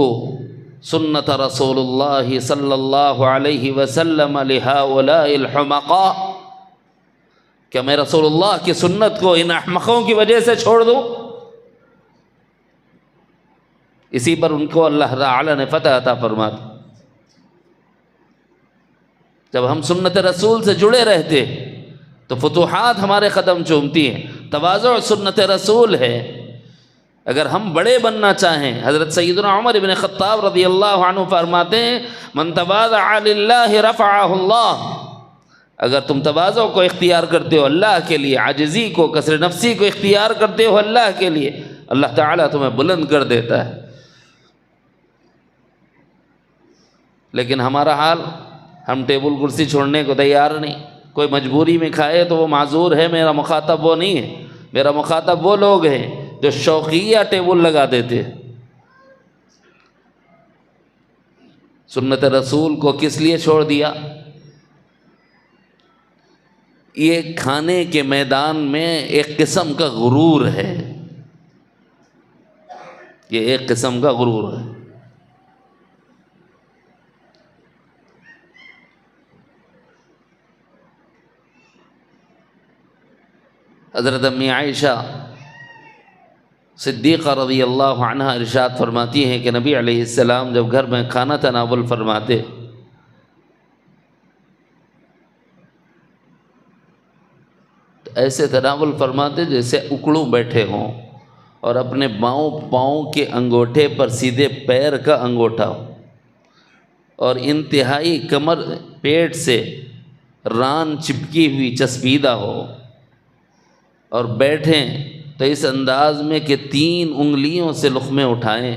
سنت رسول اللہ صلی اللہ علیہ وسلم لِهَؤُلَاءِ الْحُمَقَاءِ، کیا میں رسول اللہ کی سنت کو ان احمقوں کی وجہ سے چھوڑ دوں؟ اسی پر ان کو اللہ تعالی نے فتح عطا فرما دی۔ جب ہم سنت رسول سے جڑے رہتے تو فتوحات ہمارے قدم چومتی ہیں۔ تواضع سنت رسول ہے۔ اگر ہم بڑے بننا چاہیں، حضرت سیدنا عمر بن خطاب رضی اللہ عنہ فرماتے ہیں، من تواضع للہ رفعہ اللہ، اگر تم تواضع کو اختیار کرتے ہو اللہ کے لیے، عاجزی کو، کسر نفسی کو اختیار کرتے ہو اللہ کے لیے، اللہ تعالیٰ تمہیں بلند کر دیتا ہے۔ لیکن ہمارا حال، ہم ٹیبل کرسی چھوڑنے کو تیار نہیں، کوئی مجبوری میں کھائے تو وہ معذور ہے، میرا مخاطب وہ نہیں ہے. میرا مخاطب وہ لوگ ہیں جو شوقیہ ٹیبل لگا دیتے. سنت رسول کو کس لیے چھوڑ دیا؟ یہ کھانے کے میدان میں ایک قسم کا غرور ہے، یہ ایک قسم کا غرور ہے. حضرت امی عائشہ صدیقہ رضی اللہ عنہا ارشاد فرماتی ہیں کہ نبی علیہ السلام جب گھر میں کھانا تناول فرماتے تو ایسے تناول فرماتے جیسے اکڑوں بیٹھے ہوں اور اپنے پاؤں کے انگوٹھے پر سیدھے پیر کا انگوٹھا ہو اور انتہائی کمر پیٹ سے ران چپکی ہوئی چسپیدہ ہو، اور بیٹھیں تو اس انداز میں کہ 3 انگلیوں سے لقمے اٹھائیں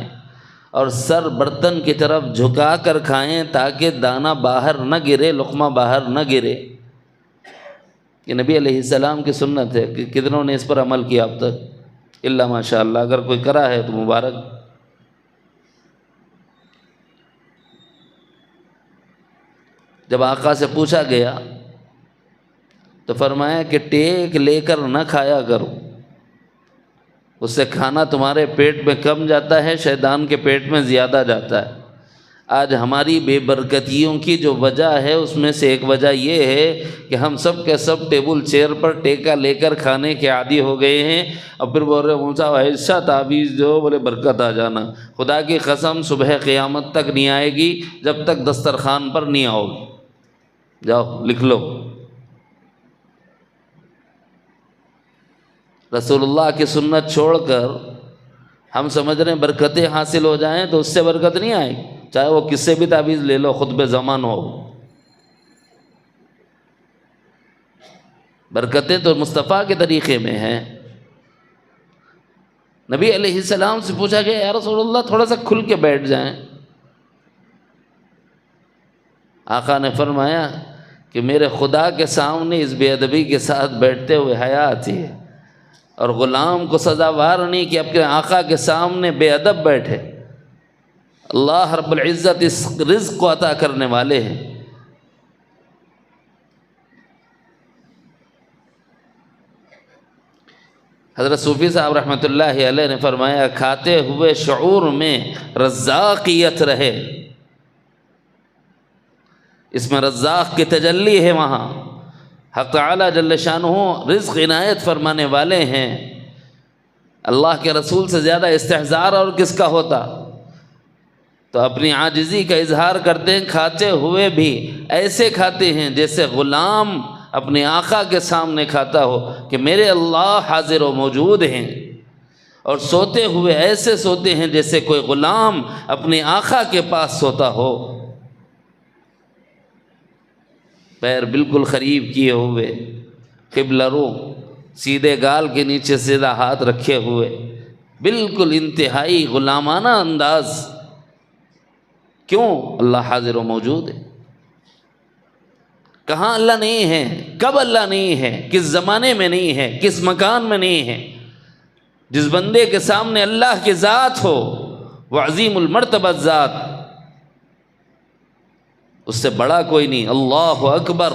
اور سر برتن کی طرف جھکا کر کھائیں تاکہ دانہ باہر نہ گرے، لقمہ باہر نہ گرے. یہ نبی علیہ السلام کی سنت ہے کہ کتنوں نے اس پر عمل کیا اب تک؟ الا ماشاء اللہ. اگر کوئی کرا ہے تو مبارک. جب آقا سے پوچھا گیا تو فرمایا کہ ٹیک لے کر نہ کھایا کرو، اس سے کھانا تمہارے پیٹ میں کم جاتا ہے، شیطان کے پیٹ میں زیادہ جاتا ہے. آج ہماری بے برکتیوں کی جو وجہ ہے اس میں سے ایک وجہ یہ ہے کہ ہم سب کے سب ٹیبل چیئر پر ٹیکا لے کر کھانے کے عادی ہو گئے ہیں، اور پھر بول رہے موسیٰ ایسا تعویذ جو بولے برکت آ جانا. خدا کی قسم صبح قیامت تک نہیں آئے گی جب تک دسترخوان پر نہیں آؤ گی. جاؤ لکھ لو. رسول اللہ کی سنت چھوڑ کر ہم سمجھ رہے ہیں برکتیں حاصل ہو جائیں، تو اس سے برکت نہیں آئے گی، چاہے وہ کس سے بھی تعویذ لے لو، خطب زمان ہو. برکتیں تو مصطفیٰ کے طریقے میں ہیں. نبی علیہ السلام سے پوچھا گیا یا رسول اللہ تھوڑا سا کھل کے بیٹھ جائیں. آقا نے فرمایا کہ میرے خدا کے سامنے اس بے ادبی کے ساتھ بیٹھتے ہوئے حیا آتی ہے، اور غلام کو سزاوار نہیں کہ اپنے آقا کے سامنے بے ادب بیٹھے. اللہ رب العزت اس رزق کو عطا کرنے والے ہیں. حضرت صوفی صاحب رحمۃ اللہ علیہ نے فرمایا کھاتے ہوئے شعور میں رزاقیت رہے. اس میں رزاق کی تجلی ہے. وہاں حق تعالی جل شانہ رزق عنایت فرمانے والے ہیں. اللہ کے رسول سے زیادہ استحضار اور کس کا ہوتا؟ تو اپنی عاجزی کا اظہار کرتے ہیں، کھاتے ہوئے بھی ایسے کھاتے ہیں جیسے غلام اپنے آقا کے سامنے کھاتا ہو کہ میرے اللہ حاضر و موجود ہیں، اور سوتے ہوئے ایسے سوتے ہیں جیسے کوئی غلام اپنے آقا کے پاس سوتا ہو. پیر بالکل قریب کیے ہوئے، قبلہ رو، سیدھے گال کے نیچے سیدھا ہاتھ رکھے ہوئے، بالکل انتہائی غلامانہ انداز. کیوں؟ اللہ حاضر و موجود ہے. کہاں اللہ نہیں ہے؟ کب اللہ نہیں ہے؟ کس زمانے میں نہیں ہے؟ کس مکان میں نہیں ہے؟ جس بندے کے سامنے اللہ کی ذات ہو، وہ عظیم المرتبہ ذات، اس سے بڑا کوئی نہیں. اللہ اکبر.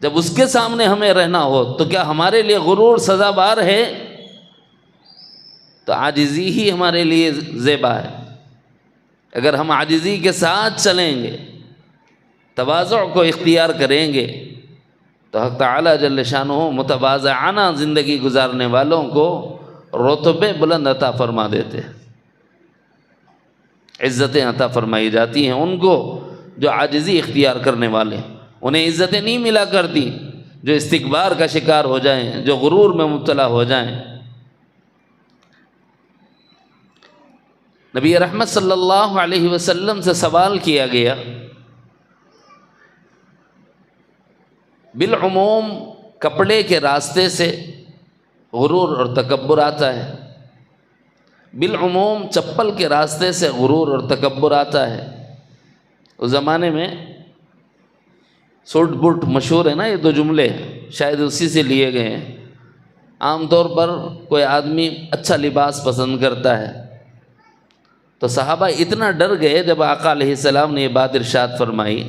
جب اس کے سامنے ہمیں رہنا ہو تو کیا ہمارے لیے غرور سزاوار ہے؟ تو عاجزی ہی ہمارے لیے زیبا ہے. اگر ہم عاجزی کے ساتھ چلیں گے، تواضع کو اختیار کریں گے، تو حق تعالی جل شانہ متواضعانہ زندگی گزارنے والوں کو رتبے بلند عطا فرما دیتے ہیں، عزتیں عطا فرمائی جاتی ہیں ان کو جو عاجزی اختیار کرنے والے ہیں. انہیں عزتیں نہیں ملا کرتی جو استکبار کا شکار ہو جائیں، جو غرور میں مبتلا ہو جائیں. نبی رحمت صلی اللہ علیہ وسلم سے سوال کیا گیا، بالعموم کپڑے کے راستے سے غرور اور تکبر آتا ہے، بالعموم چپل کے راستے سے غرور اور تکبر آتا ہے. اس زمانے میں سوٹ بوٹ مشہور ہے نا، یہ دو جملے شاید اسی سے لیے گئے ہیں۔ عام طور پر کوئی آدمی اچھا لباس پسند کرتا ہے، تو صحابہ اتنا ڈر گئے جب آقا علیہ السلام نے یہ بات ارشاد فرمائی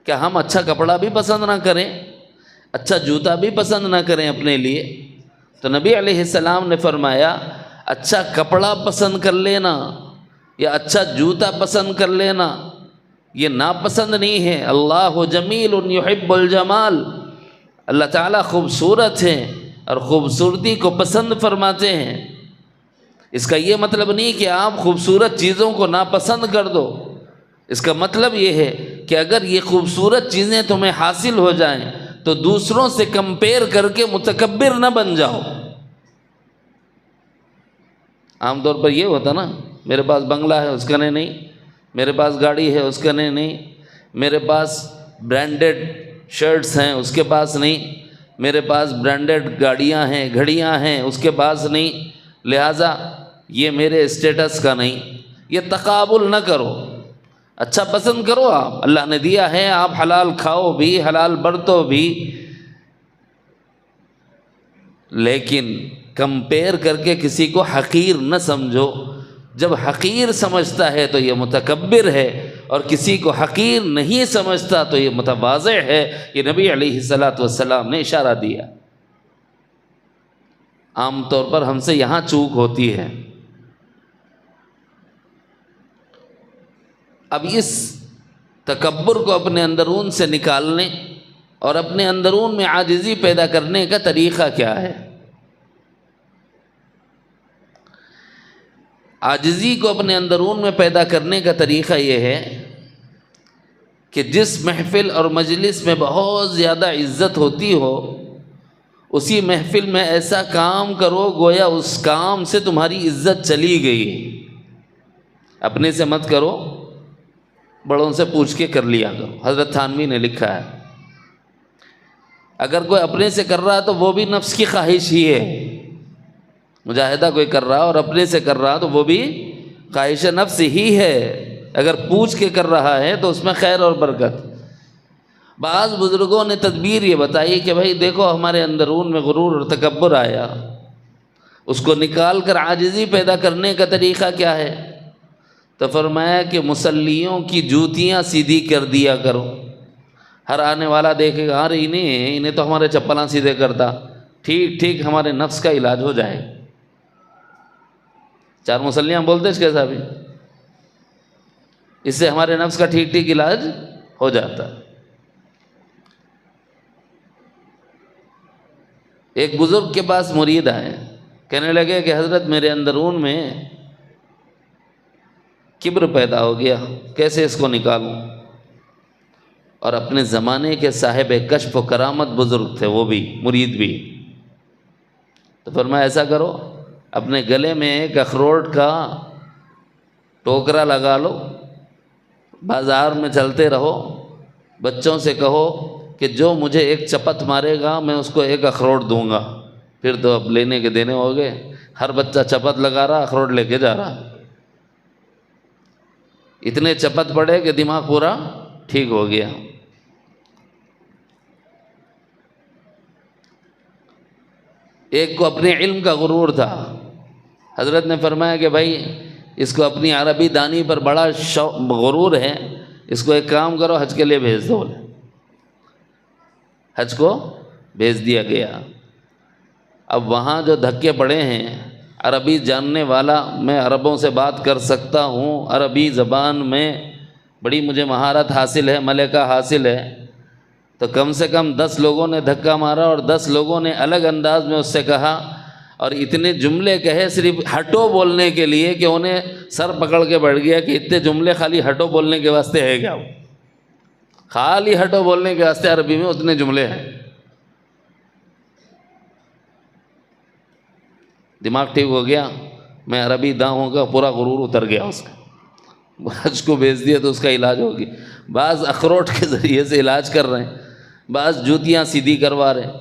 کہ ہم اچھا کپڑا بھی پسند نہ کریں، اچھا جوتا بھی پسند نہ کریں اپنے لیے، تو نبی علیہ السلام نے فرمایا اچھا کپڑا پسند کر لینا یا اچھا جوتا پسند کر لینا یہ ناپسند نہیں ہے، اللہ جمیل یحب الجمال، اللہ تعالیٰ خوبصورت ہے اور خوبصورتی کو پسند فرماتے ہیں۔ اس کا یہ مطلب نہیں کہ آپ خوبصورت چیزوں کو ناپسند کر دو، اس کا مطلب یہ ہے کہ اگر یہ خوبصورت چیزیں تمہیں حاصل ہو جائیں تو دوسروں سے کمپیئر کر کے متکبر نہ بن جاؤ۔ عام طور پر یہ ہوتا نا، میرے پاس بنگلہ ہے اس کا نہیں، میرے پاس گاڑی ہے اس کا نہیں، میرے پاس برانڈڈ شرٹس ہیں اس کے پاس نہیں، میرے پاس برانڈڈ گاڑیاں ہیں گھڑیاں ہیں اس کے پاس نہیں، لہٰذا یہ میرے اسٹیٹس کا نہیں۔ یہ تقابل نہ کرو، اچھا پسند کرو، آپ اللہ نے دیا ہے، آپ حلال کھاؤ بھی حلال برتو بھی، لیکن کمپیئر کر کے کسی کو حقیر نہ سمجھو۔ جب حقیر سمجھتا ہے تو یہ متکبر ہے، اور کسی کو حقیر نہیں سمجھتا تو یہ متواضع ہے۔ یہ نبی علیہ السلام نے اشارہ دیا۔ عام طور پر ہم سے یہاں چوک ہوتی ہے۔ اب اس تکبر کو اپنے اندرون سے نکالنے اور اپنے اندرون میں عاجزی پیدا کرنے کا طریقہ کیا ہے؟ عاجزی کو اپنے اندرون میں پیدا کرنے کا طریقہ یہ ہے کہ جس محفل اور مجلس میں بہت زیادہ عزت ہوتی ہو، اسی محفل میں ایسا کام کرو گویا اس کام سے تمہاری عزت چلی گئی۔ اپنے سے مت کرو، بڑوں سے پوچھ کے کر لیا کرو۔ حضرت تھانوی نے لکھا ہے اگر کوئی اپنے سے کر رہا تو وہ بھی نفس کی خواہش ہی ہے۔ مجاہدہ کوئی کر رہا اور اپنے سے کر رہا تو وہ بھی خواہش نفس ہی ہے۔ اگر پوچھ کے کر رہا ہے تو اس میں خیر اور برکت۔ بعض بزرگوں نے تدبیر یہ بتائی کہ بھائی دیکھو ہمارے اندرون میں غرور اور تکبر آیا، اس کو نکال کر عاجزی پیدا کرنے کا طریقہ کیا ہے؟ تو فرمایا کہ مصلیوں کی جوتیاں سیدھی کر دیا کرو۔ ہر آنے والا دیکھے گا ارے انہیں تو ہمارے چپلاں سیدھے کرتا، ٹھیک ہمارے نفس کا علاج ہو جائے۔ چار مصلیاں بولتے اس کیسا بھی، اس سے ہمارے نفس کا ٹھیک علاج ہو جاتا۔ ایک بزرگ کے پاس مرید آئے، کہنے لگے کہ حضرت میرے اندرون میں کبر پیدا ہو گیا، کیسے اس کو نکالوں؟ اور اپنے زمانے کے صاحب کشف و کرامت بزرگ تھے، وہ بھی مرید بھی۔ تو فرمایا ایسا کرو، اپنے گلے میں ایک اخروٹ کا ٹوکرا لگا لو، بازار میں چلتے رہو، بچوں سے کہو کہ جو مجھے ایک چپت مارے گا میں اس کو ایک اخروٹ دوں گا۔ پھر تو اب لینے کے دینے ہو گئے، ہر بچہ چپت لگا رہا، اخروٹ لے کے جا رہا۔ اتنے چپت پڑے کہ دماغ پورا ٹھیک ہو گیا۔ ایک کو اپنے علم کا غرور تھا، حضرت نے فرمایا کہ بھائی اس کو اپنی عربی دانی پر بڑا غرور ہے، اس کو ایک کام کرو حج کے لیے بھیج دو۔ حج کو بھیج دیا گیا۔ اب وہاں جو دھکے پڑے ہیں، عربی جاننے والا، میں عربوں سے بات کر سکتا ہوں، عربی زبان میں بڑی مجھے مہارت حاصل ہے، ملکہ حاصل ہے، تو کم سے کم 10 لوگوں نے دھکا مارا اور 10 لوگوں نے الگ انداز میں اس سے کہا، اور اتنے جملے کہے صرف ہٹو بولنے کے لیے کہ انہیں سر پکڑ کے بیٹھ گیا کہ اتنے جملے خالی ہٹو بولنے کے واسطے ہے کیا؟ خالی ہٹو بولنے کے واسطے عربی میں اتنے جملے ہیں۔ دماغ ٹھیک ہو گیا، میں عربی داؤں کا پورا غرور اتر گیا اس کا۔ حج کو بھیج دیا تو اس کا علاج ہو گیا۔ بعض اخروٹ کے ذریعے سے علاج کر رہے ہیں، بعض جوتیاں سیدھی کروا رہے ہیں،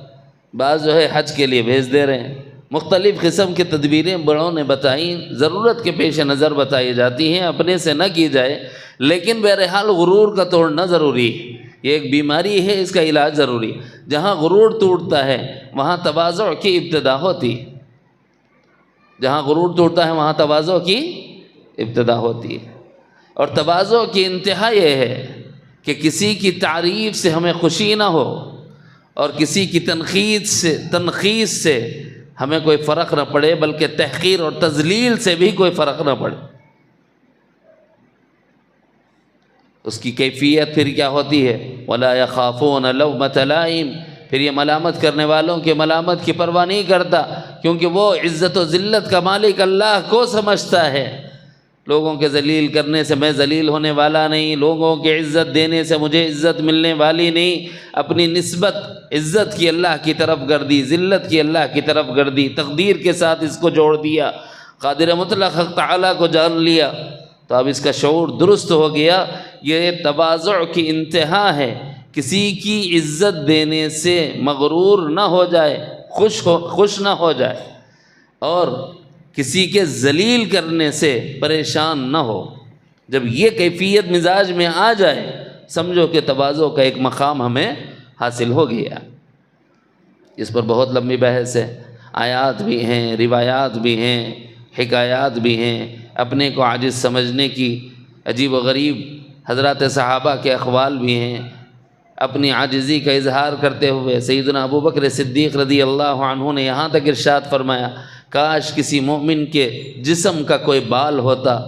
بعض جو ہے حج کے لیے بھیج دے رہے ہیں۔ مختلف قسم کی تدبیریں بڑوں نے بتائیں، ضرورت کے پیش نظر بتائی جاتی ہیں، اپنے سے نہ کی جائے، لیکن بہرحال غرور کا توڑنا ضروری ہے۔ یہ ایک بیماری ہے، اس کا علاج ضروری ہے۔ جہاں غرور ٹوٹتا ہے وہاں تواضع کی ابتدا ہوتی ہے، جہاں غرور ٹوٹتا ہے وہاں تواضع کی ابتدا ہوتی ہے۔ اور تواضع کی انتہا یہ ہے کہ کسی کی تعریف سے ہمیں خوشی نہ ہو اور کسی کی تنقید سے ہمیں کوئی فرق نہ پڑے، بلکہ تحقیر اور تذلیل سے بھی کوئی فرق نہ پڑے۔ اس کی کیفیت پھر کیا ہوتی ہے؟ وَلَا يَخَافُونَ لَوْمَةَ لَائِمٍ، پھر یہ ملامت کرنے والوں کی ملامت کی پرواہ نہیں کرتا، کیونکہ وہ عزت و ذلت کا مالک اللہ کو سمجھتا ہے۔ لوگوں کے ذلیل کرنے سے میں ذلیل ہونے والا نہیں، لوگوں کے عزت دینے سے مجھے عزت ملنے والی نہیں۔ اپنی نسبت عزت کی اللہ کی طرف کر دی، ذلت کی اللہ کی طرف کر دی، تقدیر کے ساتھ اس کو جوڑ دیا، قادر مطلق حق تعالیٰ کو جان لیا، تو اب اس کا شعور درست ہو گیا۔ یہ تواضع کی انتہا ہے، کسی کی عزت دینے سے مغرور نہ ہو جائے، خوش نہ ہو جائے، اور کسی کے ذلیل کرنے سے پریشان نہ ہو۔ جب یہ کیفیت مزاج میں آ جائے، سمجھو کہ تواضع کا ایک مقام ہمیں حاصل ہو گیا۔ اس پر بہت لمبی بحث ہے، آیات بھی ہیں، روایات بھی ہیں، حکایات بھی ہیں، اپنے کو عاجز سمجھنے کی عجیب و غریب حضرات صحابہ کے اقوال بھی ہیں۔ اپنی عاجزی کا اظہار کرتے ہوئے سیدنا ابو بکر صدیق رضی اللہ عنہ نے یہاں تک ارشاد فرمایا، کاش کسی مومن کے جسم کا کوئی بال ہوتا،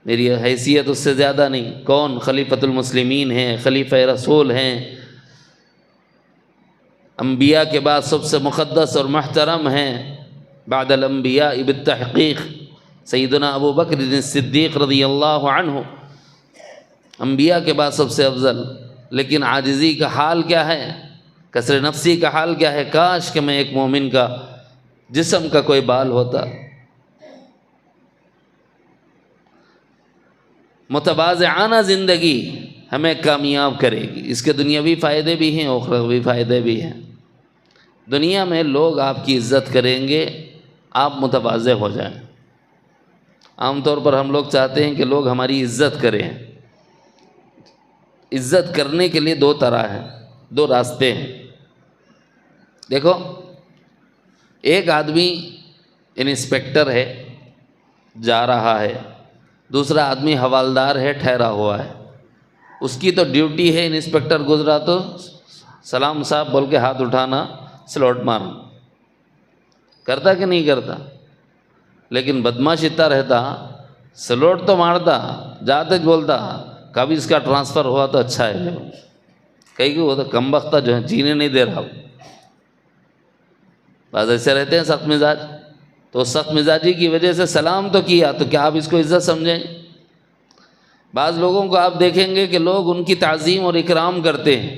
میری حیثیت اس سے زیادہ نہیں، کون خلیفۃ المسلمین ہیں، خلیفہ رسول ہیں، انبیاء کے بعد سب سے مقدس اور محترم ہیں، بعد الانبیاء بالتحقیق سیدنا ابو بکر صدیق رضی اللہ عنہ، انبیاء کے بعد سب سے افضل، لیکن عاجزی کا حال کیا ہے، کسر نفسی کا حال کیا ہے؟ کاش کہ میں ایک مومن کا جسم کا کوئی بال ہوتا۔ متواضعانہ زندگی ہمیں کامیاب کرے گی، اس کے دنیاوی فائدے بھی ہیں، اخروی فائدے بھی ہیں۔ دنیا میں لوگ آپ کی عزت کریں گے، آپ متواضع ہو جائیں۔ عام طور پر ہم لوگ چاہتے ہیں کہ لوگ ہماری عزت کریں۔ عزت کرنے کے لیے دو طرح ہیں، دو راستے ہیں۔ دیکھو، ایک آدمی انسپیکٹر ہے، جا رہا ہے، دوسرا آدمی حوالدار ہے، ٹھہرا ہوا ہے۔ اس کی تو ڈیوٹی ہے، انسپیکٹر گزرا تو سلام صاحب بول کے ہاتھ اٹھانا، سلوٹ مارنا، کرتا کہ نہیں کرتا؟ لیکن بدماش اتنا رہتا، سلوٹ تو مارتا، جاتے بولتا کبھی اس کا ٹرانسفر ہوا تو اچھا ہے، کہیں کہ وہ تو کم بختہ جو ہے جینے نہیں دے رہا۔ بعض ایسے رہتے ہیں سخت مزاج، تو سخت مزاجی کی وجہ سے سلام تو کیا، تو کیا آپ اس کو عزت سمجھیں؟ بعض لوگوں کو آپ دیکھیں گے کہ لوگ ان کی تعظیم اور اکرام کرتے ہیں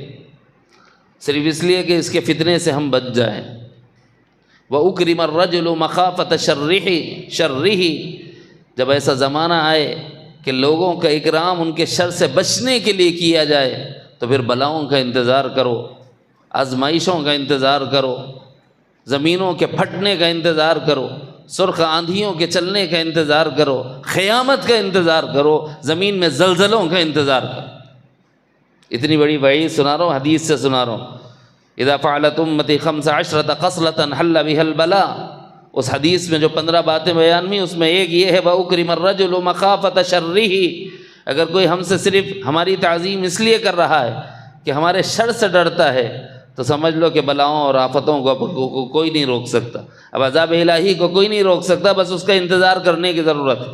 صرف اس لیے کہ اس کے فتنے سے ہم بچ جائیں۔ وَأُكْرِمَ الرَّجُلُ مَخَافَةَ شَرِّهِ، جب ایسا زمانہ آئے کہ لوگوں کا اکرام ان کے شر سے بچنے کے لیے کیا جائے، تو پھر بلاؤں کا انتظار کرو، آزمائشوں کا انتظار کرو، زمینوں کے پھٹنے کا انتظار کرو، سرخ آندھیوں کے چلنے کا انتظار کرو، قیامت کا انتظار کرو، زمین میں زلزلوں کا انتظار کرو۔ اتنی بڑی وعید سنا رہا ہوں، حدیث سے سنا رہا ہوں۔ اذا فعلت امتی 15 خصلة حل بها البلاء، اس حدیث میں جو 15 باتیں بیان ہوئی اس میں ایک یہ ہے وَأُكْرِمَ الرَّجُلُ مَخَافَةَ شَرِّهِ، اگر کوئی ہم سے صرف ہماری تعظیم اس لیے کر رہا ہے کہ ہمارے شر سے ڈرتا ہے، تو سمجھ لو کہ بلاؤں اور آفتوں کو کوئی نہیں روک سکتا، اب عذاب الہی کو کوئی نہیں روک سکتا، بس اس کا انتظار کرنے کی ضرورت ہے۔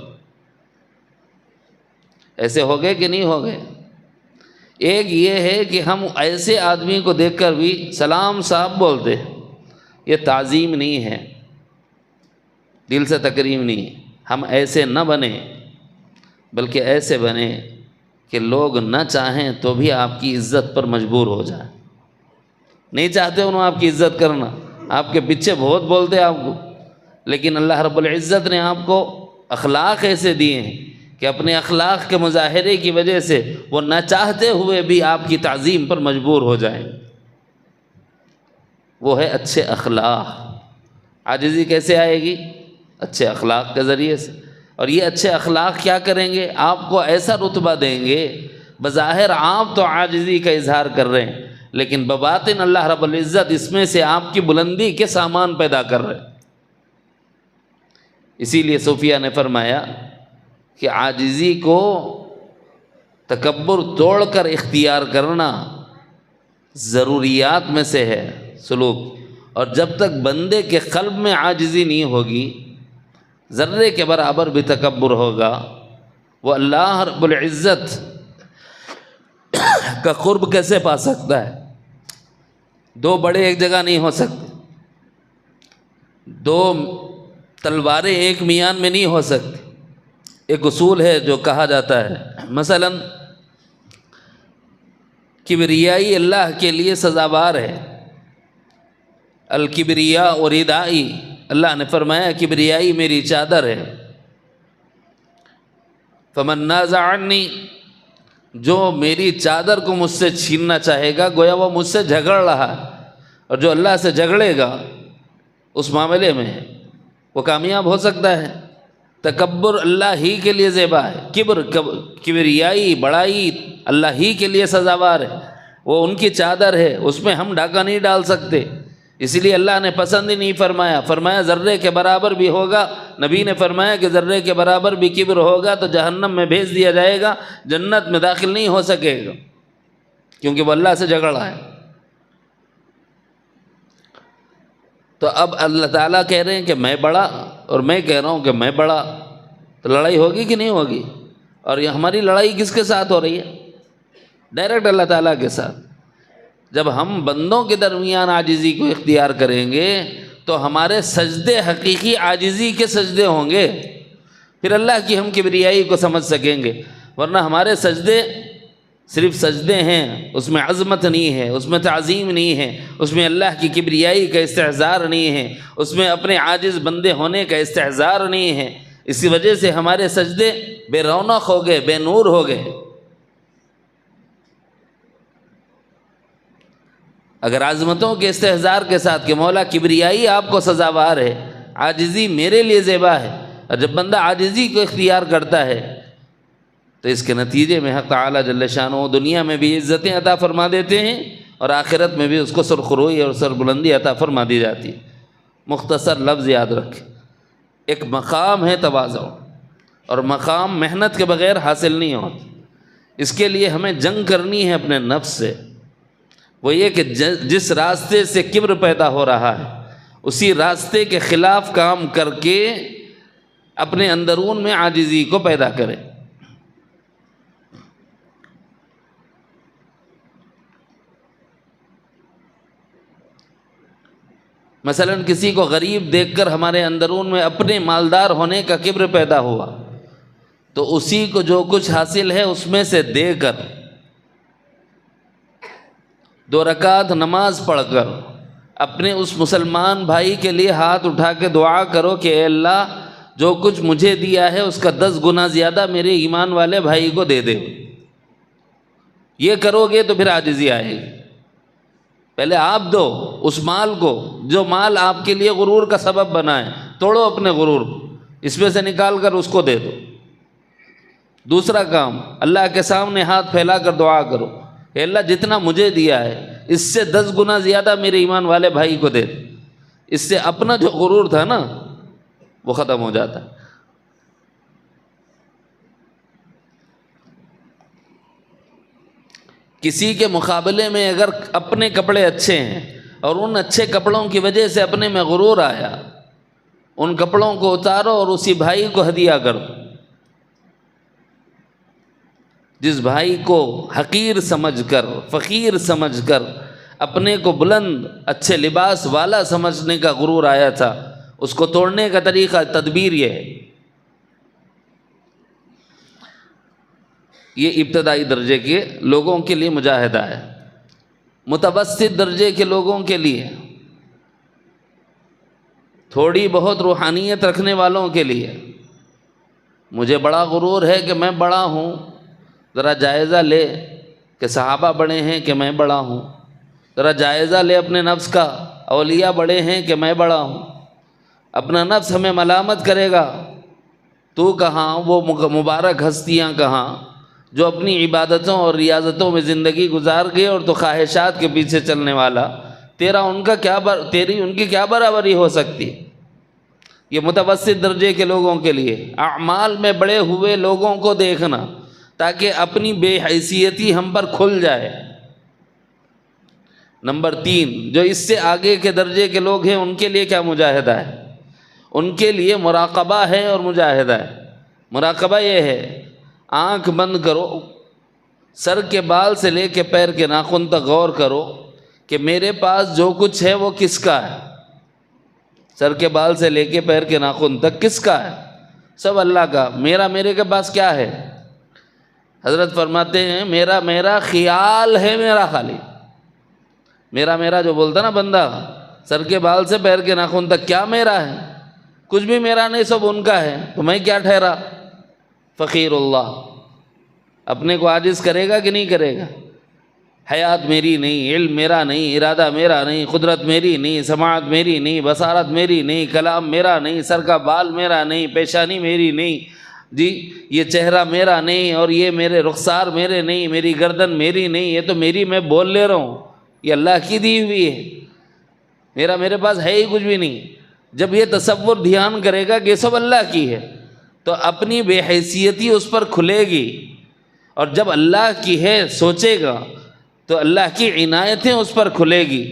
ایسے ہو گئے کہ نہیں ہو گئے؟ ایک یہ ہے کہ ہم ایسے آدمی کو دیکھ کر بھی سلام صاحب بولتے ہیں، یہ تعظیم نہیں ہے، دل سے تکریم نہیں ہے۔ ہم ایسے نہ بنیں، بلکہ ایسے بنیں کہ لوگ نہ چاہیں تو بھی آپ کی عزت پر مجبور ہو جائیں۔ نہیں چاہتے انہوں آپ کی عزت کرنا، آپ کے پیچھے بہت بولتے آپ کو، لیکن اللہ رب العزت نے آپ کو اخلاق ایسے دیے ہیں کہ اپنے اخلاق کے مظاہرے کی وجہ سے وہ نہ چاہتے ہوئے بھی آپ کی تعظیم پر مجبور ہو جائیں۔ وہ ہے اچھے اخلاق۔ عاجزی کیسے آئے گی؟ اچھے اخلاق کے ذریعے سے۔ اور یہ اچھے اخلاق کیا کریں گے؟ آپ کو ایسا رتبہ دیں گے، بظاہر آپ تو عاجزی کا اظہار کر رہے ہیں لیکن بباطن اللہ رب العزت اس میں سے آپ کی بلندی کے سامان پیدا کر رہے ہیں۔ اسی لیے صوفیہ نے فرمایا کہ عاجزی کو تکبر توڑ کر اختیار کرنا ضروریات میں سے ہے سلوک، اور جب تک بندے کے قلب میں عاجزی نہیں ہوگی، ذرے کے برابر بھی تکبر ہوگا، وہ اللہ رب العزت کا قرب کیسے پا سکتا ہے؟ دو بڑے ایک جگہ نہیں ہو سکتے، دو تلواریں ایک میان میں نہیں ہو سکتی۔ ایک اصول ہے جو کہا جاتا ہے، مثلا کبریائی اللہ کے لیے سزاوار ہے، الکبریاء ردائی، اللہ نے فرمایا کبریائی میری چادر ہے، فمن نازعنی، جو میری چادر کو مجھ سے چھیننا چاہے گا گویا وہ مجھ سے جھگڑ رہا ہے، اور جو اللہ سے جھگڑے گا اس معاملے میں وہ کامیاب ہو سکتا ہے۔ تکبر اللہ ہی کے لیے زیبا ہے، کبریائی بڑائی اللہ ہی کے لیے سزاوار ہے، وہ ان کی چادر ہے، اس میں ہم ڈاکہ نہیں ڈال سکتے، اس لیے اللہ نے پسند ہی نہیں فرمایا، فرمایا ذرے کے برابر بھی ہوگا، نبی نے فرمایا کہ ذرے کے برابر بھی کبر ہوگا تو جہنم میں بھیج دیا جائے گا، جنت میں داخل نہیں ہو سکے گا، کیونکہ وہ اللہ سے جھگڑ رہا ہے۔ تو اب اللہ تعالیٰ کہہ رہے ہیں کہ میں بڑا، اور میں کہہ رہا ہوں کہ میں بڑا، تو لڑائی ہوگی کہ نہیں ہوگی؟ اور یہ ہماری لڑائی کس کے ساتھ ہو رہی ہے؟ ڈائریکٹ اللہ تعالیٰ کے ساتھ۔ جب ہم بندوں کے درمیان عاجزی کو اختیار کریں گے تو ہمارے سجدے حقیقی عاجزی کے سجدے ہوں گے، پھر اللہ کی ہم کبریائی کو سمجھ سکیں گے، ورنہ ہمارے سجدے صرف سجدے ہیں، اس میں عظمت نہیں ہے، اس میں تعظیم نہیں ہے، اس میں اللہ کی کبریائی کا استحضار نہیں ہے، اس میں اپنے عاجز بندے ہونے کا استحضار نہیں ہے، اسی وجہ سے ہمارے سجدے بے رونق ہو گئے، بے نور ہو گئے۔ اگر عظمتوں کے استحضار کے ساتھ کہ مولا کبریائی آپ کو سزاوار ہے، عاجزی میرے لیے زیبا ہے، اور جب بندہ عاجزی کو اختیار کرتا ہے تو اس کے نتیجے میں حق تعالیٰ جل شانہ دنیا میں بھی عزتیں عطا فرما دیتے ہیں اور آخرت میں بھی اس کو سرخروئی اور سربلندی عطا فرما دی جاتی ہے۔ مختصر لفظ یاد رکھیں، ایک مقام ہے تواضع، اور مقام محنت کے بغیر حاصل نہیں ہوتا، اس کے لیے ہمیں جنگ کرنی ہے اپنے نفس سے۔ وہ یہ کہ جس راستے سے کبر پیدا ہو رہا ہے اسی راستے کے خلاف کام کر کے اپنے اندرون میں عاجزی کو پیدا کرے۔ مثلا کسی کو غریب دیکھ کر ہمارے اندرون میں اپنے مالدار ہونے کا کبر پیدا ہوا تو اسی کو جو کچھ حاصل ہے اس میں سے دے کر 2 رکعت نماز پڑھ کر اپنے اس مسلمان بھائی کے لیے ہاتھ اٹھا کے دعا کرو کہ اے اللہ جو کچھ مجھے دیا ہے اس کا 10 گنا زیادہ میرے ایمان والے بھائی کو دے دے۔ یہ کرو گے تو پھر عاجزی آئے گی۔ پہلے آپ دو اس مال کو جو مال آپ کے لیے غرور کا سبب بنا ہے، توڑو اپنے غرور کو، اس میں سے نکال کر اس کو دے دو۔ دوسرا کام، اللہ کے سامنے ہاتھ پھیلا کر دعا کرو، اے اللہ جتنا مجھے دیا ہے اس سے 10 گنا زیادہ میرے ایمان والے بھائی کو دے دو۔ اس سے اپنا جو غرور تھا نا وہ ختم ہو جاتا ہے۔ کسی کے مقابلے میں اگر اپنے کپڑے اچھے ہیں اور ان اچھے کپڑوں کی وجہ سے اپنے میں غرور آیا، ان کپڑوں کو اتارو اور اسی بھائی کو ہدیہ کرو۔ جس بھائی کو حقیر سمجھ کر، فقیر سمجھ کر، اپنے کو بلند اچھے لباس والا سمجھنے کا غرور آیا تھا، اس کو توڑنے کا طریقہ تدبیر یہ ہے۔ یہ ابتدائی درجے کے لوگوں کے لیے مجاہدہ ہے۔ متوسط درجے کے لوگوں کے لیے، تھوڑی بہت روحانیت رکھنے والوں کے لیے، مجھے بڑا غرور ہے کہ میں بڑا ہوں، ذرا جائزہ لے کہ صحابہ بڑے ہیں کہ میں بڑا ہوں، ذرا جائزہ لے اپنے نفس کا، اولیاء بڑے ہیں کہ میں بڑا ہوں۔ اپنا نفس ہمیں ملامت کرے گا تو کہاں، وہ مبارک ہستیاں کہاں جو اپنی عبادتوں اور ریاضتوں میں زندگی گزار گئے، اور تو خواہشات کے پیچھے چلنے والا، تیری ان کی کیا برابری ہو سکتی؟ یہ متوسط درجے کے لوگوں کے لیے اعمال میں بڑے ہوئے لوگوں کو دیکھنا تاکہ اپنی بے حیثیتی ہم پر کھل جائے۔ نمبر 3، جو اس سے آگے کے درجے کے لوگ ہیں ان کے لیے کیا مجاہدہ ہے؟ ان کے لیے مراقبہ ہے اور مجاہدہ ہے۔ مراقبہ یہ ہے، آنکھ بند کرو، سر کے بال سے لے کے پیر کے ناخن تک غور کرو کہ میرے پاس جو کچھ ہے وہ کس کا ہے۔ سر کے بال سے لے کے پیر کے ناخن تک کس کا ہے؟ سب اللہ کا۔ میرے کے پاس کیا ہے؟ حضرت فرماتے ہیں میرا خیال ہے، میرا خالی میرا جو بولتا نا بندہ، سر کے بال سے پیر کے ناخن تک کیا میرا ہے؟ کچھ بھی میرا نہیں، سب ان کا ہے۔ تو میں کیا ٹھہرا؟ فقیر اللہ۔ اپنے کو عاجز کرے گا کہ نہیں کرے گا؟ حیات میری نہیں، علم میرا نہیں، ارادہ میرا نہیں، قدرت میری نہیں، سماعت میری نہیں، بصارت میری نہیں، کلام میرا نہیں، سر کا بال میرا نہیں، پیشانی میری نہیں، جی یہ چہرہ میرا نہیں، اور یہ میرے رخسار میرے نہیں، میری گردن میری نہیں، یہ تو میری میں بول لے رہا ہوں، یہ اللہ کی دی ہوئی ہے، میرے پاس ہے ہی کچھ بھی نہیں۔ جب یہ تصور دھیان کرے گا کہ یہ سب اللہ کی ہے تو اپنی بے حیثیتی اس پر کھلے گی، اور جب اللہ کی ہے سوچے گا تو اللہ کی عنایتیں اس پر کھلے گی،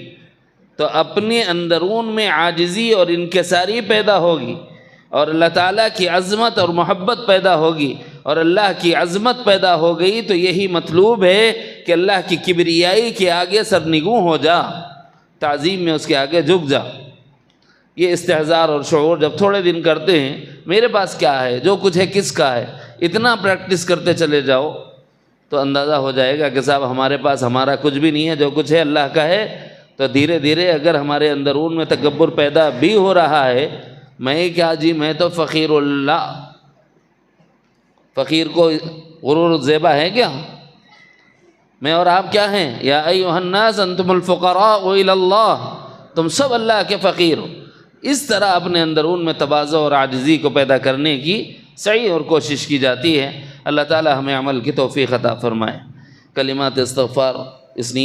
تو اپنے اندرون میں عاجزی اور انکساری پیدا ہوگی، اور اللہ تعالیٰ کی عظمت اور محبت پیدا ہوگی، اور اللہ کی عظمت پیدا ہو گئی تو یہی مطلوب ہے کہ اللہ کی کبریائی کے آگے سرنگوں ہو جا، تعظیم میں اس کے آگے جھک جا۔ یہ استحضار اور شعور جب تھوڑے دن کرتے ہیں، میرے پاس کیا ہے، جو کچھ ہے کس کا ہے، اتنا پریکٹس کرتے چلے جاؤ تو اندازہ ہو جائے گا کہ صاحب ہمارے پاس ہمارا کچھ بھی نہیں ہے، جو کچھ ہے اللہ کا ہے۔ تو دھیرے دھیرے اگر ہمارے اندرون میں تکبر پیدا بھی ہو رہا ہے، میں کیا جی، میں تو فقیر اللہ، فقیر کو غرور زیبا ہے کیا؟ میں اور آپ کیا ہیں؟ یا ایھا الناس انتم الفقراء الی اللہ، تم سب اللہ کے فقیر ہو۔ اس طرح اپنے اندرون میں تواضع اور عاجزی کو پیدا کرنے کی سعی اور کوشش کی جاتی ہے۔ اللہ تعالی ہمیں عمل کی توفیق عطا فرمائے۔ کلمات استغفار اس نیت